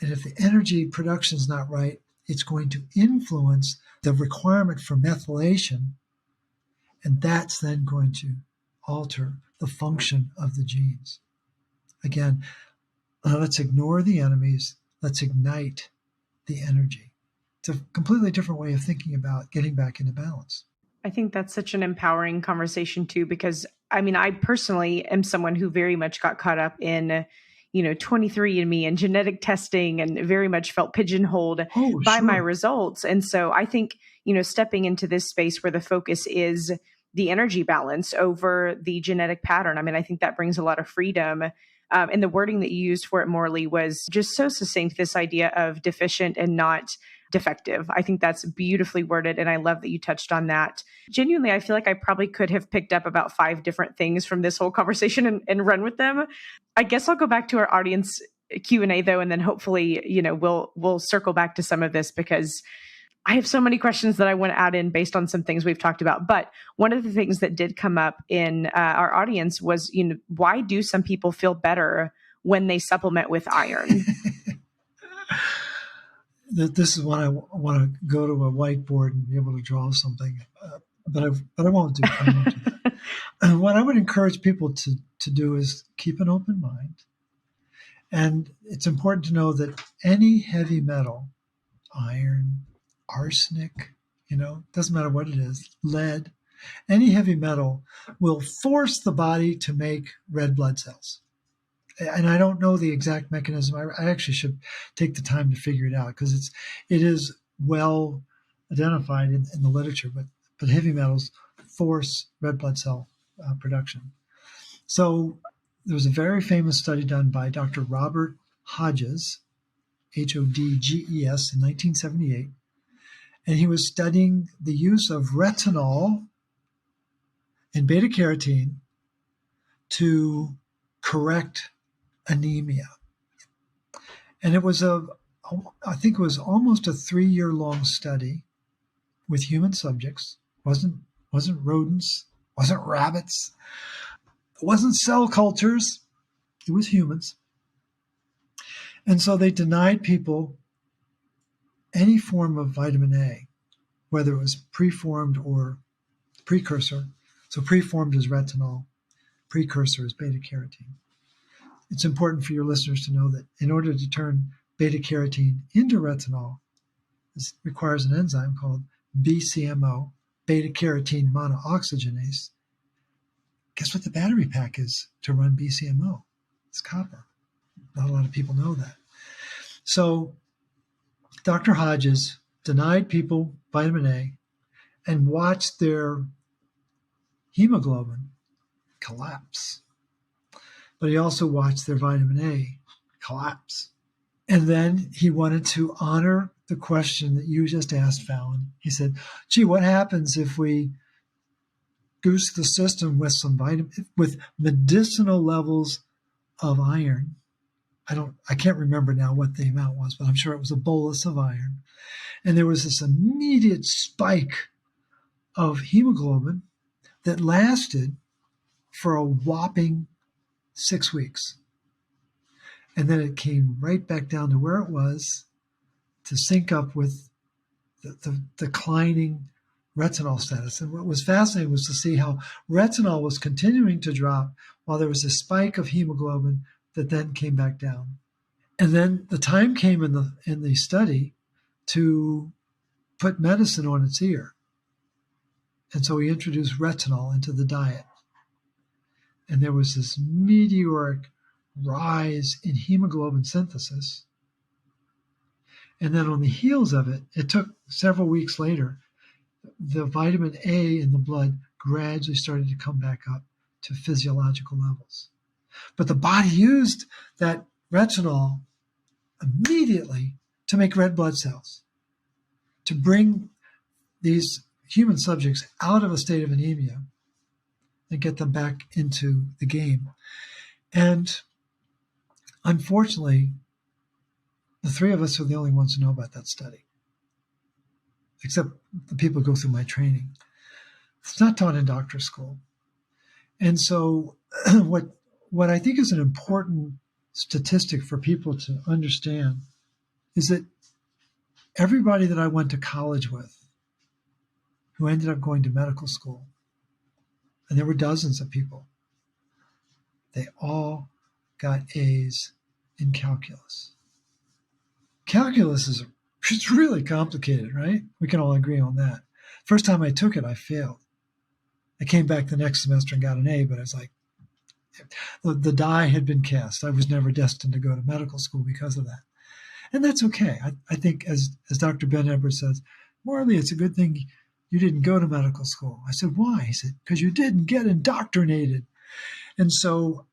And if the energy production is not right, it's going to influence the requirement for methylation, and that's then going to alter the function of the genes. Again, let's ignore the enemies. Let's ignite the energy. It's a completely different way of thinking about getting back into balance. I think that's such an empowering conversation too, because I personally am someone who very much got caught up in, 23andMe and genetic testing, and very much felt pigeonholed by my results. And so I think, stepping into this space where the focus is the energy balance over the genetic pattern, I think that brings a lot of freedom. And the wording that you used for it, Morley, was just so succinct, this idea of deficient and not defective. I think that's beautifully worded, and I love that you touched on that. Genuinely, I feel like I probably could have picked up about 5 different things from this whole conversation and run with them. I guess I'll go back to our audience Q&A though, and then hopefully, we'll circle back to some of this, because I have so many questions that I want to add in based on some things we've talked about. But one of the things that did come up in our audience was, why do some people feel better when they supplement with iron? This is when I want to go to a whiteboard and be able to draw something, but I won't do that. And what I would encourage people to do is keep an open mind. And it's important to know that any heavy metal, iron, arsenic, doesn't matter what it is, lead, any heavy metal will force the body to make red blood cells. And I don't know the exact mechanism. I actually should take the time to figure it out, because it is well identified in the literature. But heavy metals force red blood cell production. So there was a very famous study done by Dr. Robert Hodges, Hodges, in 1978, and he was studying the use of retinol and beta carotene to correct anemia. And it was I think it was almost a 3-year-long study with human subjects. Wasn't rodents, wasn't rabbits, it wasn't cell cultures, it was humans. And so they denied people any form of vitamin A, whether it was preformed or precursor. So preformed is retinol, precursor is beta carotene. It's important for your listeners to know that in order to turn beta carotene into retinol, this requires an enzyme called BCMO, beta carotene monooxygenase. Guess what the battery pack is to run BCMO? It's copper. Not a lot of people know that. So Dr. Hodges denied people vitamin A and watched their hemoglobin collapse. But he also watched their vitamin A collapse. And then he wanted to honor the question that you just asked, Fallon. He said, gee, what happens if we goose the system with with medicinal levels of iron? I can't remember now what the amount was, but I'm sure it was a bolus of iron. And there was this immediate spike of hemoglobin that lasted for a whopping 6 weeks. And then it came right back down to where it was to sync up with the declining retinol status. And what was fascinating was to see how retinol was continuing to drop while there was a spike of hemoglobin that then came back down. And then the time came in the study to put medicine on its ear. And so he introduced retinol into the diet. And there was this meteoric rise in hemoglobin synthesis. And then on the heels of it, it took several weeks later, the vitamin A in the blood gradually started to come back up to physiological levels. But the body used that retinol immediately to make red blood cells, to bring these human subjects out of a state of anemia and get them back into the game. And unfortunately, the three of us are the only ones who know about that study, except the people who go through my training. It's not taught in doctor school. And so what I think is an important statistic for people to understand is that everybody that I went to college with who ended up going to medical school, and there were dozens of people, they all got A's in calculus. Calculus it's really complicated, right? We can all agree on that. First time I took it, I failed. I came back the next semester and got an A, but I was like, the die had been cast. I was never destined to go to medical school because of that. And that's okay. I think as Dr. Ben Edwards says, Morley, it's a good thing you didn't go to medical school. I said, why? He said, because you didn't get indoctrinated. And so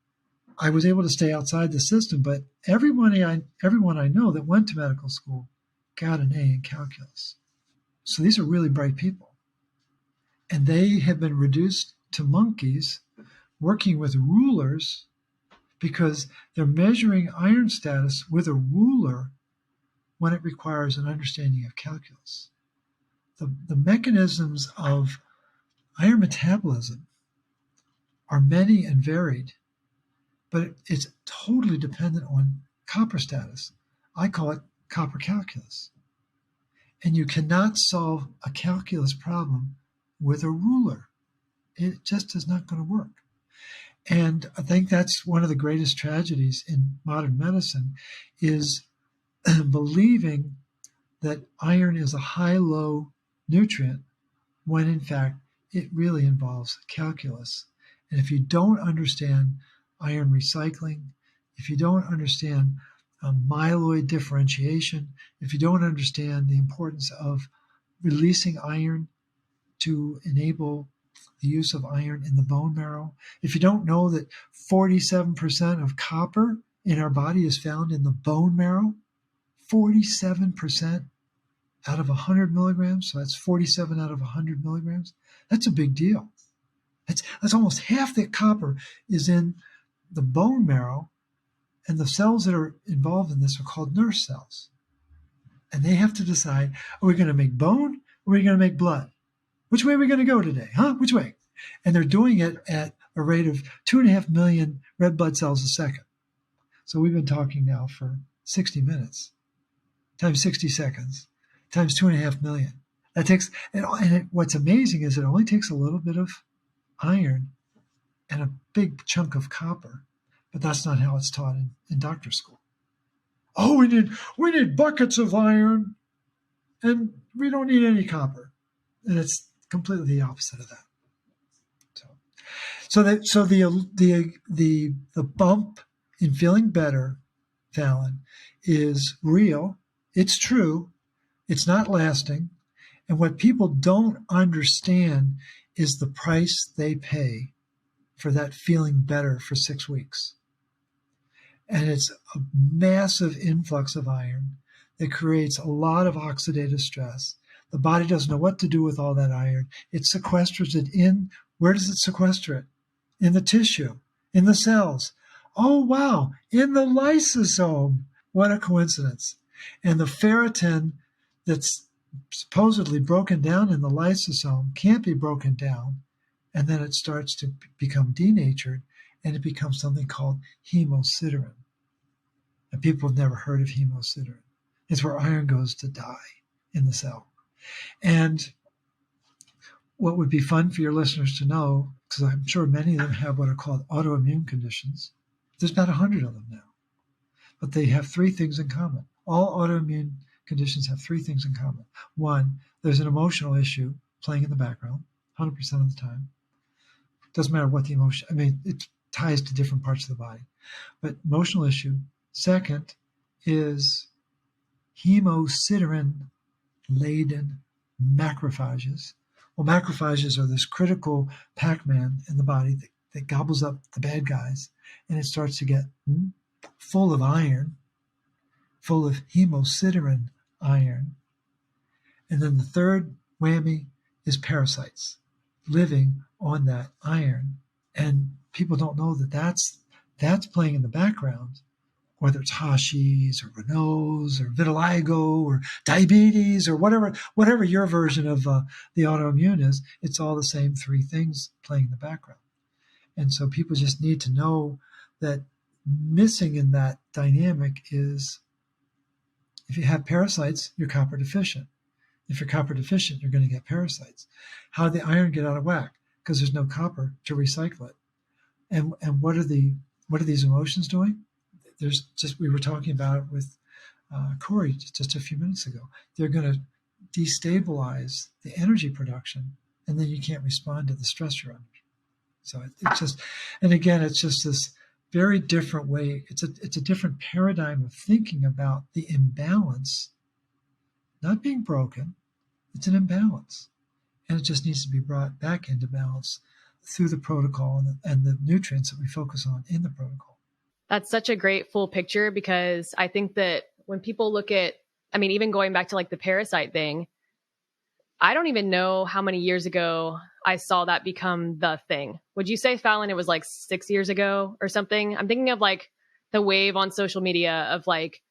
I was able to stay outside the system, but everyone I know that went to medical school got an A in calculus. So these are really bright people. And they have been reduced to monkeys working with rulers because they're measuring iron status with a ruler when it requires an understanding of calculus. The mechanisms of iron metabolism are many and varied, but it's totally dependent on copper status. I call it copper calculus. And you cannot solve a calculus problem with a ruler. It just is not going to work. And I think that's one of the greatest tragedies in modern medicine is believing that iron is a high-low nutrient when in fact it really involves calculus. And if you don't understand iron recycling, if you don't understand myeloid differentiation, if you don't understand the importance of releasing iron to enable the use of iron in the bone marrow, if you don't know that 47% of copper in our body is found in the bone marrow, 47% out of 100 milligrams, so that's 47 out of 100 milligrams, that's a big deal. That's almost half that copper is in the bone marrow, and the cells that are involved in this are called nurse cells. And they have to decide, are we going to make bone or are we going to make blood? Which way are we going to go today? Which way? And they're doing it at a rate of 2.5 million red blood cells a second. So we've been talking now for 60 minutes, times 60 seconds, times 2.5 million. That takes, what's amazing is it only takes a little bit of iron and a big chunk of copper, but that's not how it's taught in doctor school. Oh, we need buckets of iron, and we don't need any copper. And it's completely the opposite of that. So the bump in feeling better, Fallon, is real. It's true. It's not lasting. And what people don't understand is the price they pay for that feeling better for 6 weeks. And it's a massive influx of iron that creates a lot of oxidative stress. The body doesn't know what to do with all that iron. It sequesters it in. Where does it sequester it? In the tissue, in the cells. Oh, wow, in the lysosome. What a coincidence. And the ferritin that's supposedly broken down in the lysosome can't be broken down. And then it starts to become denatured, and it becomes something called hemosiderin. And people have never heard of hemosiderin. It's where iron goes to die in the cell. And what would be fun for your listeners to know, because I'm sure many of them have what are called autoimmune conditions. There's about 100 of them now. But they have 3 things in common. All autoimmune conditions have 3 things in common. One, there's an emotional issue playing in the background 100% of the time. Doesn't matter what the emotion, ties to different parts of the body. But emotional issue. Second is hemosiderin-laden macrophages. Well, macrophages are this critical Pac-Man in the body that gobbles up the bad guys, and it starts to get full of iron, full of hemosiderin iron. And then the third whammy is parasites living on that iron. And people don't know that that's playing in the background, whether it's Hashis or Renault's or vitiligo or diabetes or whatever your version of the autoimmune is, it's all the same three things playing in the background. And so people just need to know that missing in that dynamic is if you have parasites, you're copper deficient. If you're copper deficient, you're going to get parasites. How did the iron get out of whack? Because there's no copper to recycle it. And what are these emotions doing? We were talking about it with Corey just a few minutes ago. They're going to destabilize the energy production, and then you can't respond to the stress you're under. So it's just, and again, it's just this very different way. It's a different paradigm of thinking about the imbalance, not being broken. It's an imbalance, and it just needs to be brought back into balance through the protocol and the nutrients that we focus on in the protocol. That's such a great full picture, because I think that when people look at, even going back to like the parasite thing, I don't even know how many years ago I saw that become the thing. Would you say, Fallon, it was like 6 years ago or something? I'm thinking of like the wave on social media of like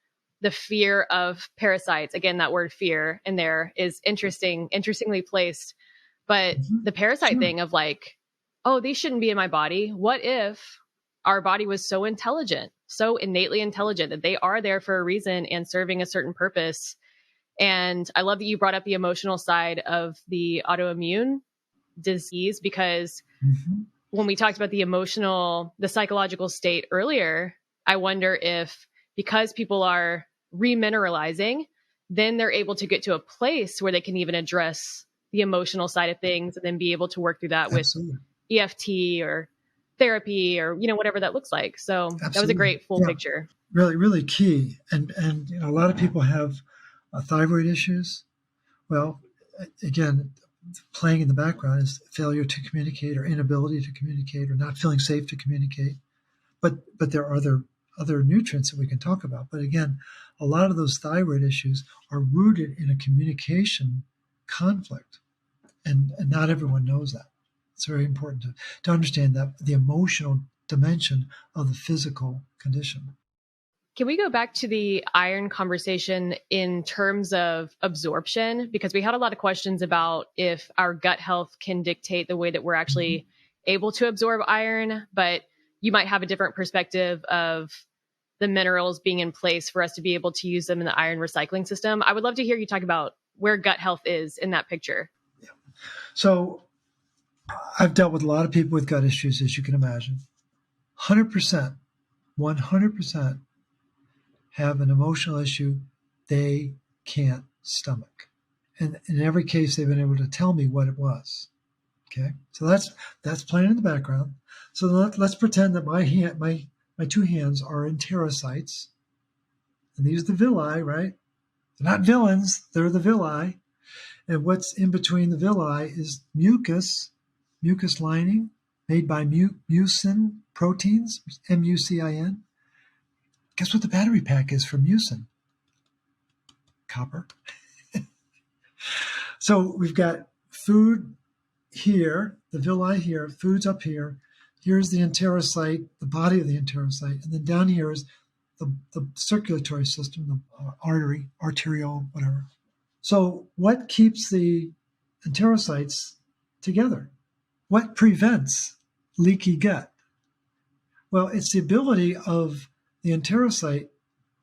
the fear of parasites. Again, that word fear in there is interestingly placed. But the parasite thing of like, oh, these shouldn't be in my body. What if our body was so intelligent, so innately intelligent that they are there for a reason and serving a certain purpose? And I love that you brought up the emotional side of the autoimmune disease, because when we talked about the psychological state earlier, I wonder if because people are remineralizing, then they're able to get to a place where they can even address the emotional side of things and then be able to work through that with EFT or therapy or, whatever that looks like. So that was a great full picture. Really, really key. And a lot of people have thyroid issues. Well, again, playing in the background is failure to communicate or inability to communicate or not feeling safe to communicate. But there are other nutrients that we can talk about. But again, a lot of those thyroid issues are rooted in a communication conflict. And not everyone knows that. It's very important to understand that the emotional dimension of the physical condition. Can we go back to the iron conversation in terms of absorption? Because we had a lot of questions about if our gut health can dictate the way that we're actually able to absorb iron, but you might have a different perspective of the minerals being in place for us to be able to use them in the iron recycling system. I would love to hear you talk about where gut health is in that picture. Yeah. So I've dealt with a lot of people with gut issues, as you can imagine. 100% have an emotional issue they can't stomach. And in every case, they've been able to tell me what it was. Okay, so that's playing in the background. So let's pretend that my two hands are enterocytes, and these are the villi, right? They're not villains; they're the villi. And what's in between the villi is mucus lining made by mucin proteins, mucin. Guess what the battery pack is for mucin? Copper. So we've got food here, the villi here, food's up here. Here's the enterocyte, the body of the enterocyte. And then down here is the circulatory system, the arterial, whatever. So what keeps the enterocytes together? What prevents leaky gut? Well, it's the ability of the enterocyte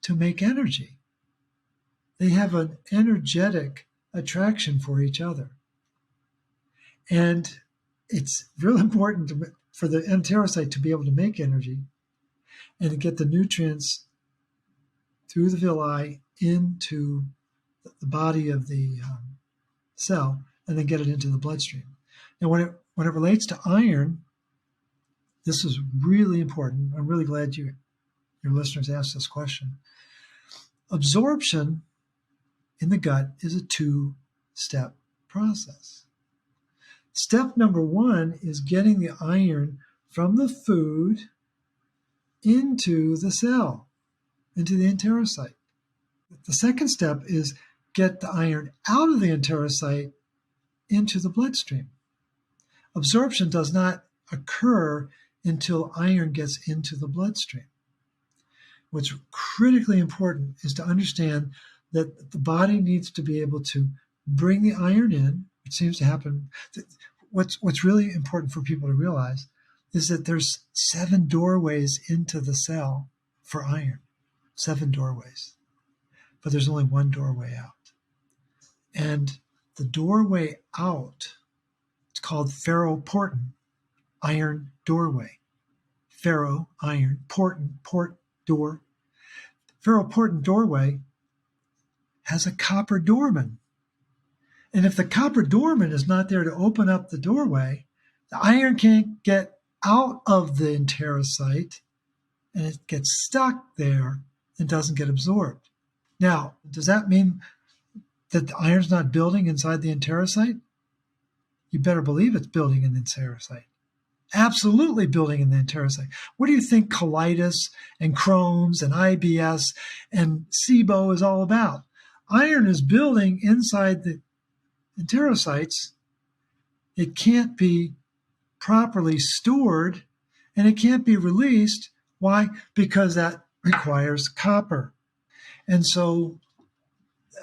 to make energy. They have an energetic attraction for each other. And it's really important for the enterocyte to be able to make energy and to get the nutrients through the villi into the body of the cell and then get it into the bloodstream. Now, when it relates to iron, this is really important. I'm really glad your listeners asked this question. Absorption in the gut is a 2-step process. Step number 1 is getting the iron from the food into the cell, into the enterocyte. The second step is get the iron out of the enterocyte into the bloodstream. Absorption does not occur until iron gets into the bloodstream. What's critically important is to understand that the body needs to be able to bring the iron in. It seems to happen. What's really important for people to realize is that there's 7 doorways into the cell for iron. 7 doorways. But there's only 1 doorway out. And the doorway out, it's called ferroportin, iron doorway. Ferro, iron, portin, port, door. Ferroportin doorway has a copper doorman. And if the copper doorman is not there to open up the doorway, the iron can't get out of the enterocyte, and it gets stuck there and doesn't get absorbed. Now, does that mean that the iron's not building inside the enterocyte? You better believe it's building in the enterocyte. Absolutely building in the enterocyte. What do you think colitis and Crohn's and IBS and SIBO is all about? Iron is building inside the enterocytes. It can't be properly stored and it can't be released. Why? Because that requires copper. And so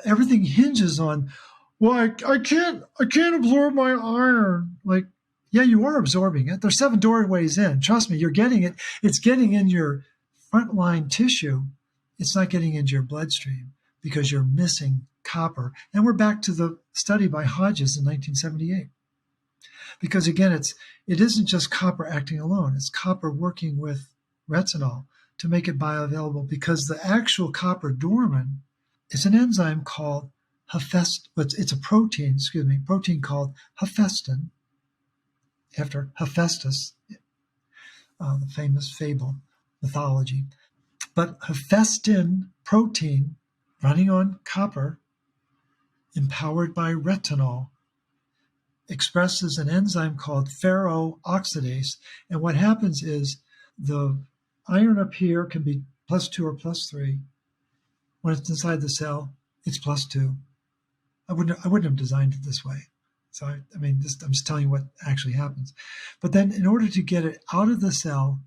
everything hinges on, well, I can't absorb my iron. Like, yeah, you are absorbing it. There's 7 doorways in. Trust me, you're getting it. It's getting in your frontline tissue. It's not getting into your bloodstream because you're missing copper. And we're back to the study by Hodges in 1978. Because again, it isn't just copper acting alone. It's copper working with retinol to make it bioavailable, because the actual copper doorman is an enzyme called it's a protein called hephaestin, after Hephaestus, the famous fable mythology. But hephaestin protein running on copper, empowered by retinol, expresses an enzyme called ferroxidase. And what happens is the iron up here can be +2 or +3. When it's inside the cell, it's +2. I wouldn't have designed it this way. So, I'm just telling you what actually happens. But then in order to get it out of the cell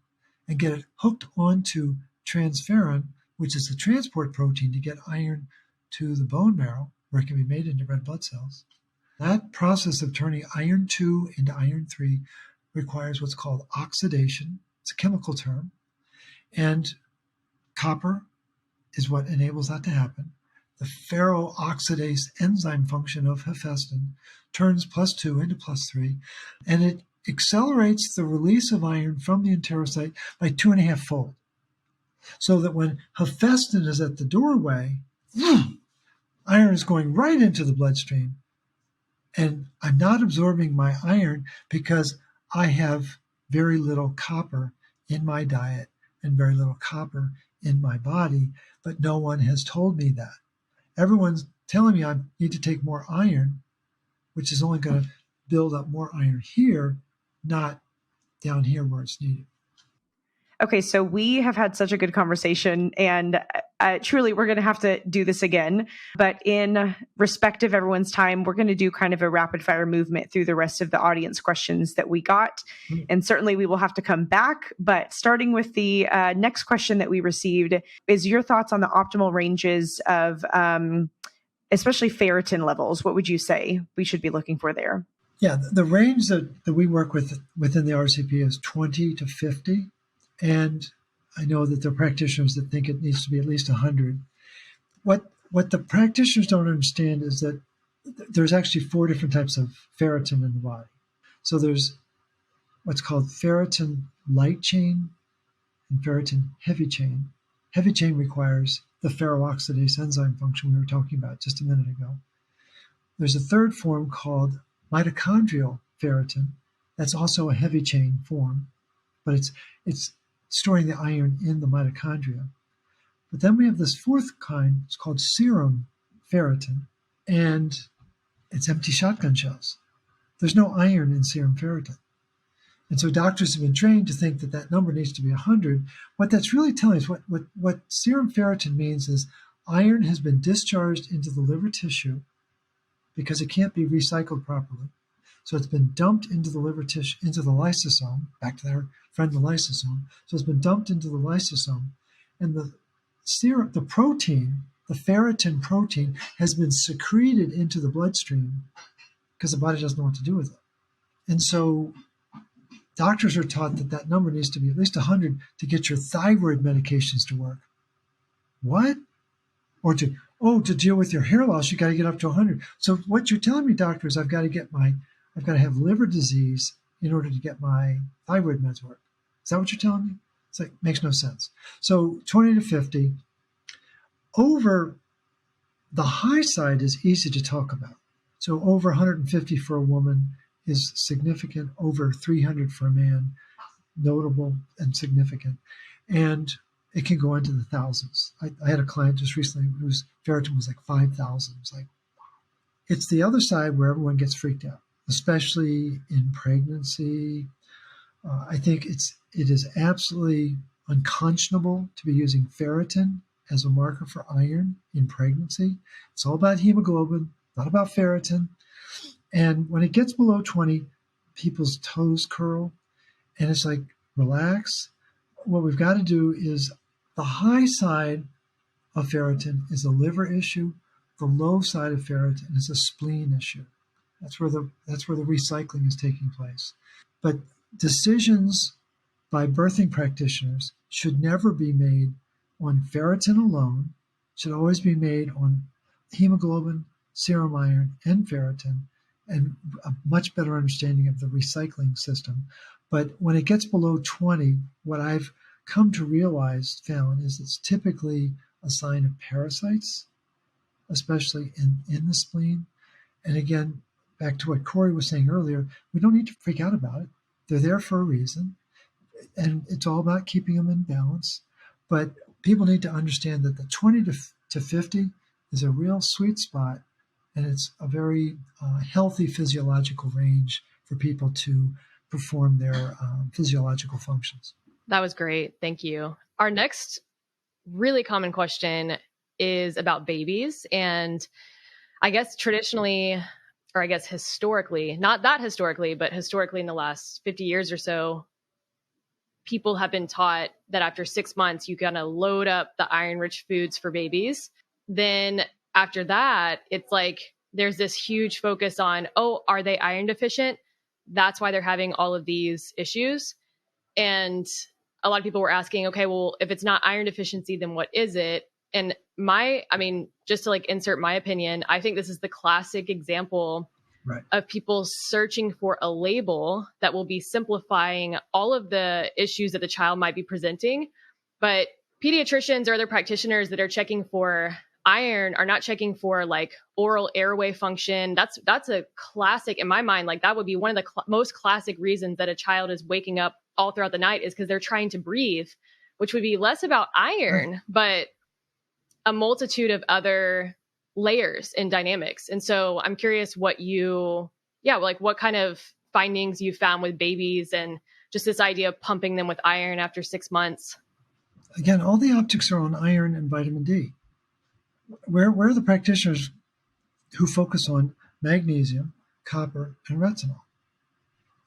and get it hooked onto transferrin, which is the transport protein to get iron to the bone marrow, where it can be made into red blood cells, that process of turning iron 2 into iron 3 requires what's called oxidation. It's a chemical term. And copper is what enables that to happen. The ferroxidase enzyme function of hephaestin turns +2 into +3, and it accelerates the release of iron from the enterocyte by 2.5-fold. So that when hephaestin is at the doorway, iron is going right into the bloodstream, and I'm not absorbing my iron because I have very little copper in my diet and very little copper in my body, but no one has told me that. Everyone's telling me I need to take more iron, which is only going to build up more iron here, not down here where it's needed. Okay, so we have had such a good conversation, and truly we're going to have to do this again. But in respect of everyone's time, we're going to do kind of a rapid fire movement through the rest of the audience questions that we got. And certainly we will have to come back. But starting with the next question that we received is your thoughts on the optimal ranges of especially ferritin levels. What would you say we should be looking for there? Yeah, the range that we work with within the RCP is 20 to 50. And I know that there are practitioners that think it needs to be at least 100. What the practitioners don't understand is that there's actually 4 different types of ferritin in the body. So there's what's called ferritin light chain and ferritin heavy chain. Heavy chain requires the ferroxidase enzyme function we were talking about just a minute ago. There's a third form called mitochondrial ferritin. That's also a heavy chain form. but it's storing the iron in the mitochondria. But then we have this fourth kind, it's called serum ferritin, and it's empty shotgun shells. There's no iron in serum ferritin. And so doctors have been trained to think that that number needs to be 100. What that's really telling us, what serum ferritin means is iron has been discharged into the liver tissue because it can't be recycled properly. So it's been dumped into the liver tissue, into the lysosome, back to their friend the lysosome. So it's been dumped into the lysosome. And the protein, the ferritin protein, has been secreted into the bloodstream because the body doesn't know what to do with it. And so doctors are taught that that number needs to be at least 100 to get your thyroid medications to work. What? Or to deal with your hair loss, you got to get up to 100. So what you're telling me, doctor, is I've got to have liver disease in order to get my thyroid meds work. Is that what you're telling me? It's like, makes no sense. So 20 to 50. Over the high side is easy to talk about. So over 150 for a woman is significant, over 300 for a man, notable and significant. And it can go into the thousands. I had a client just recently whose ferritin was like 5,000. It's like, it's the other side where everyone gets freaked out, especially in pregnancy. I think it is absolutely unconscionable to be using ferritin as a marker for iron in pregnancy. It's all about hemoglobin, not about ferritin. And when it gets below 20, people's toes curl. And it's like, relax. What we've got to do is the high side of ferritin is a liver issue. The low side of ferritin is a spleen issue. That's where the recycling is taking place. But decisions by birthing practitioners should never be made on ferritin alone. It should always be made on hemoglobin, serum iron, and ferritin, and a much better understanding of the recycling system. But when it gets below 20, what I've come to realize, Fallon, is it's typically a sign of parasites, especially in the spleen. And again, back to what Corey was saying earlier, we don't need to freak out about it. They're there for a reason. And it's all about keeping them in balance. But people need to understand that the 20 to 50 is a real sweet spot. And it's a very healthy physiological range for people to perform their physiological functions. That was great. Thank you. Our next really common question is about babies. And I guess traditionally, or I guess historically, not that historically, but historically in the last 50 years or so, people have been taught that after 6 months, you kind of load up the iron-rich foods for babies. Then after that, it's like there's this huge focus on, are they iron deficient? That's why they're having all of these issues. And a lot of people were asking, okay, well, if it's not iron deficiency, then what is it? And just to like insert my opinion, I think this is the classic example of people searching for a label that will be simplifying all of the issues that the child might be presenting. But pediatricians or other practitioners that are checking for iron are not checking for like oral airway function. That's a classic in my mind. Like that would be one of the most classic reasons that a child is waking up all throughout the night is because they're trying to breathe, which would be less about iron, but a multitude of other layers and dynamics. And so I'm curious what what kind of findings you found with babies and just this idea of pumping them with iron after 6 months. Again, all the optics are on iron and vitamin D. Where are the practitioners who focus on magnesium, copper, and retinol?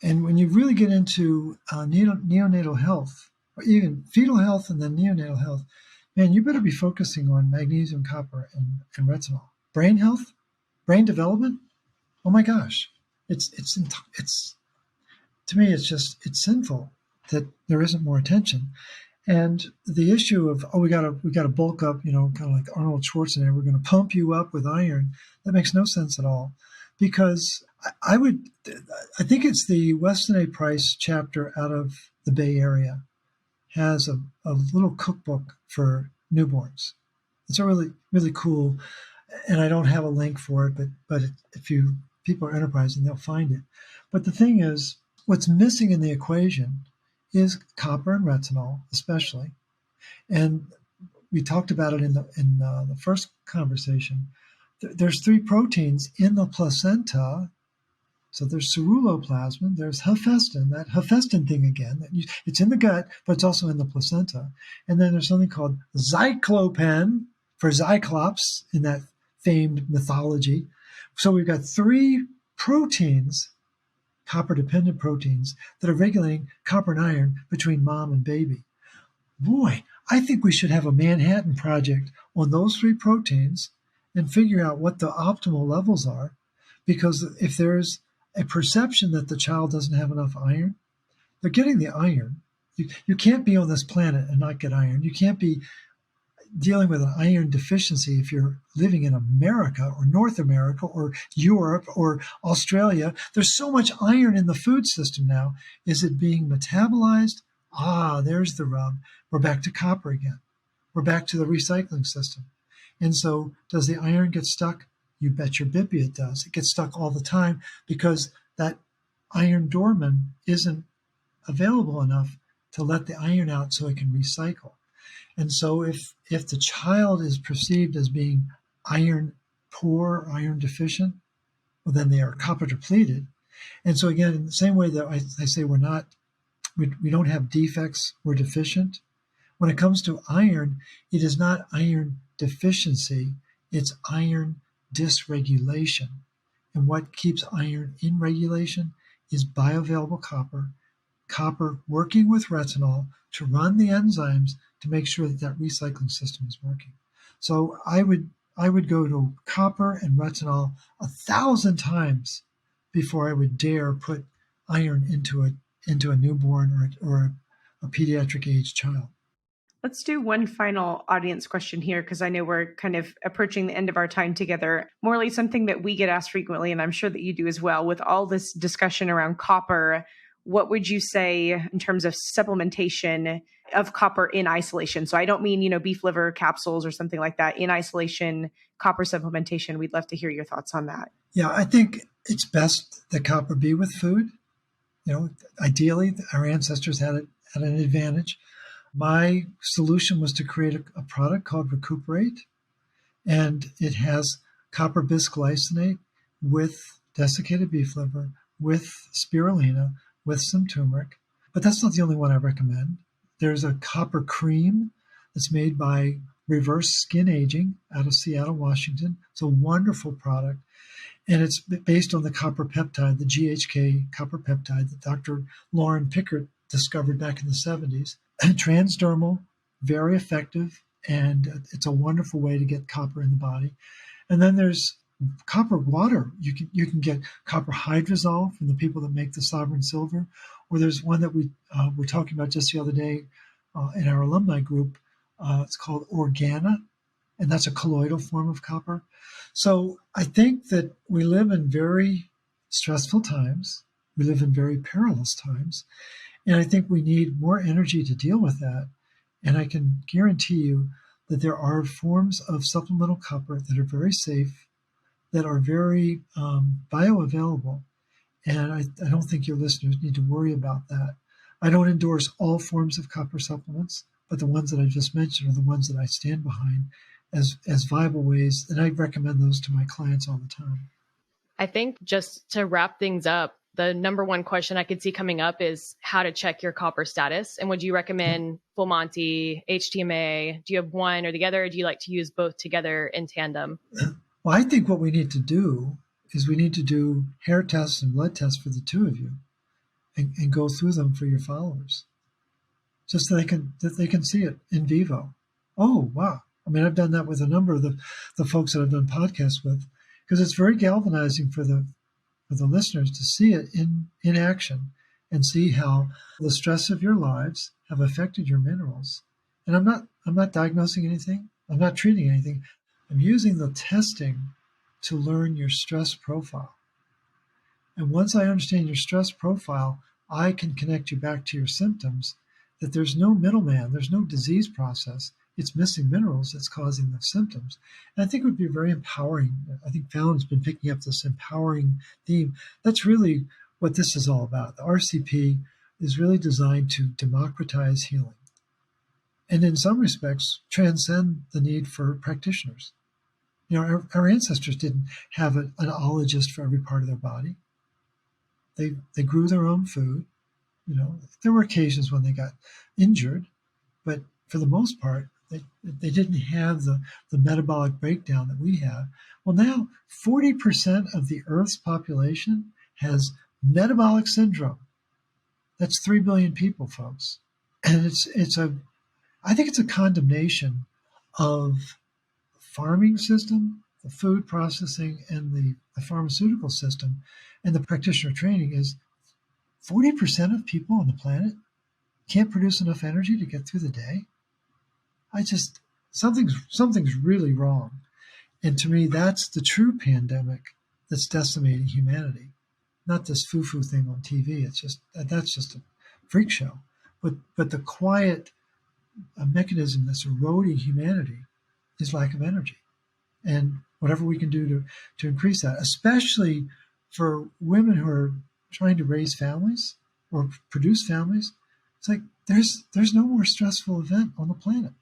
And when you really get into neonatal health, or even fetal health and then neonatal health, man, you better be focusing on magnesium, copper, and retinol. Brain health, brain development, oh my gosh. It's to me, it's sinful that there isn't more attention. And the issue of, we got to bulk up, kind of like Arnold Schwarzenegger, we're going to pump you up with iron. That makes no sense at all. Because I think it's the Weston A. Price chapter out of the Bay Area has a little cookbook for newborns. It's a really, really cool, and I don't have a link for it, but if people are enterprising, they'll find it. But the thing is, what's missing in the equation is copper and retinol, especially. And we talked about it in the first conversation. There's 3 proteins in the placenta. So there's ceruloplasmin, there's hephaestin, that hephaestin thing again. It's in the gut, but it's also in the placenta. And then there's something called cyclopen for Cyclops in that famed mythology. So we've got 3 proteins, copper-dependent proteins, that are regulating copper and iron between mom and baby. Boy, I think we should have a Manhattan Project on those 3 proteins and figure out what the optimal levels are. Because if there's a perception that the child doesn't have enough iron, they're getting the iron. You can't be on this planet and not get iron. You can't be dealing with an iron deficiency if you're living in America or North America or Europe or Australia. There's so much iron in the food system now. Is it being metabolized? There's the rub. We're back to copper again. We're back to the recycling system. And so does the iron get stuck? You bet your bippy it does. It gets stuck all the time because that iron dormant isn't available enough to let the iron out so it can recycle. And so if the child is perceived as being iron poor, iron deficient, well, then they are copper depleted. And so again, in the same way that I say we don't have defects, we're deficient. When it comes to iron, it is not iron deficiency, it's iron dysregulation. And what keeps iron in regulation is bioavailable copper working with retinol to run the enzymes to make sure that recycling system is working. So I would go to copper and retinol 1,000 times before I would dare put iron into a newborn or a pediatric age child. Let's do one final audience question here, because I know we're kind of approaching the end of our time together. Morley, something that we get asked frequently, and I'm sure that you do as well, with all this discussion around copper, what would you say in terms of supplementation of copper in isolation? So I don't mean, beef liver capsules or something like that. In isolation, copper supplementation, we'd love to hear your thoughts on that. Yeah, I think it's best that copper be with food. Ideally, our ancestors had an advantage. My solution was to create a product called Recuperate, and it has copper bisglycinate with desiccated beef liver, with spirulina, with some turmeric. But that's not the only one I recommend. There's a copper cream that's made by Reverse Skin Aging out of Seattle, Washington. It's a wonderful product, and it's based on the copper peptide, the GHK copper peptide that Dr. Lauren Pickert discovered back in the 70s. Transdermal, very effective, and it's a wonderful way to get copper in the body. And then there's copper water. You can get copper hydrosol from the people that make the Sovereign Silver, or there's one that we were talking about just the other day in our alumni group. It's called Organa, and that's a colloidal form of copper. So I think that we live in very stressful times. We live in very perilous times. And I think we need more energy to deal with that. And I can guarantee you that there are forms of supplemental copper that are very safe, that are very bioavailable. And I don't think your listeners need to worry about that. I don't endorse all forms of copper supplements, but the ones that I just mentioned are the ones that I stand behind as viable ways. And I recommend those to my clients all the time. I think just to wrap things up, the number one question I could see coming up is how to check your copper status. And would you recommend Full Monty, HTMA? Do you have one or the other? Or do you like to use both together in tandem? Well, I think what we need to do is we need to do hair tests and blood tests for the two of you and go through them for your followers, just so that they can see it in vivo. Oh, wow. I mean, I've done that with a number of the folks that I've done podcasts with, because it's very galvanizing for the listeners to see it in action and see how the stress of your lives have affected your minerals. And I'm not diagnosing anything. I'm not treating anything. I'm using the testing to learn your stress profile. And once I understand your stress profile, I can connect you back to your symptoms, that there's no middleman, there's no disease process. It's missing minerals that's causing the symptoms. And I think it would be very empowering. I think Fallon's been picking up this empowering theme. That's really what this is all about. The RCP is really designed to democratize healing and in some respects transcend the need for practitioners. Our ancestors didn't have an ologist for every part of their body. They grew their own food. There were occasions when they got injured, but for the most part, they didn't have the metabolic breakdown that we have. Well, now 40% of the Earth's population has metabolic syndrome. That's 3 billion people, folks. And I think it's a condemnation of the farming system, the food processing, and the pharmaceutical system, and the practitioner training is 40% of people on the planet can't produce enough energy to get through the day. Something's really wrong. And to me, that's the true pandemic that's decimating humanity. Not this foo-foo thing on TV. That's just a freak show. But the quiet mechanism that's eroding humanity is lack of energy. And whatever we can do to increase that, especially for women who are trying to raise families or produce families, it's like there's no more stressful event on the planet.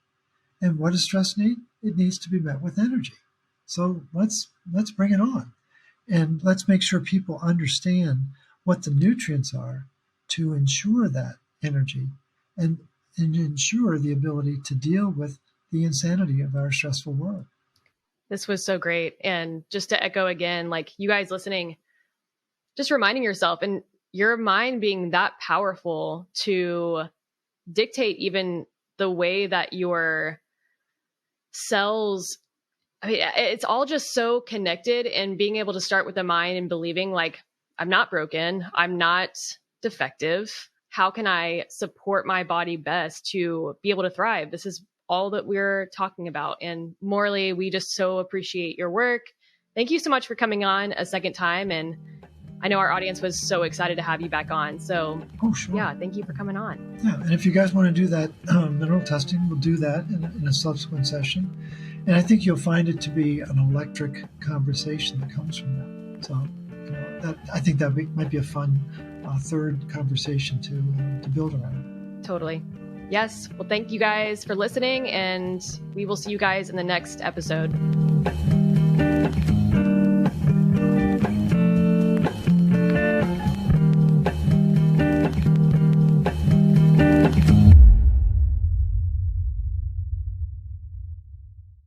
And what does stress need? It needs to be met with energy. So let's bring it on. And let's make sure people understand what the nutrients are to ensure that energy and ensure the ability to deal with the insanity of our stressful world. This was so great. And just to echo again, like you guys listening, just reminding yourself and your mind being that powerful to dictate even the way that your cells, it's all just so connected, and being able to start with the mind and believing like, I'm not broken, I'm not defective. How can I support my body best to be able to thrive? This is all that we're talking about. And Morley, we just so appreciate your work. Thank you so much for coming on a second time. And I know our audience was so excited to have you back on. So sure. Yeah, thank you for coming on. Yeah, and if you guys want to do that mineral testing, we'll do that in a subsequent session. And I think you'll find it to be an electric conversation that comes from that. So I think that might be a fun third conversation to build around. Totally. Yes. Well, thank you guys for listening, and we will see you guys in the next episode.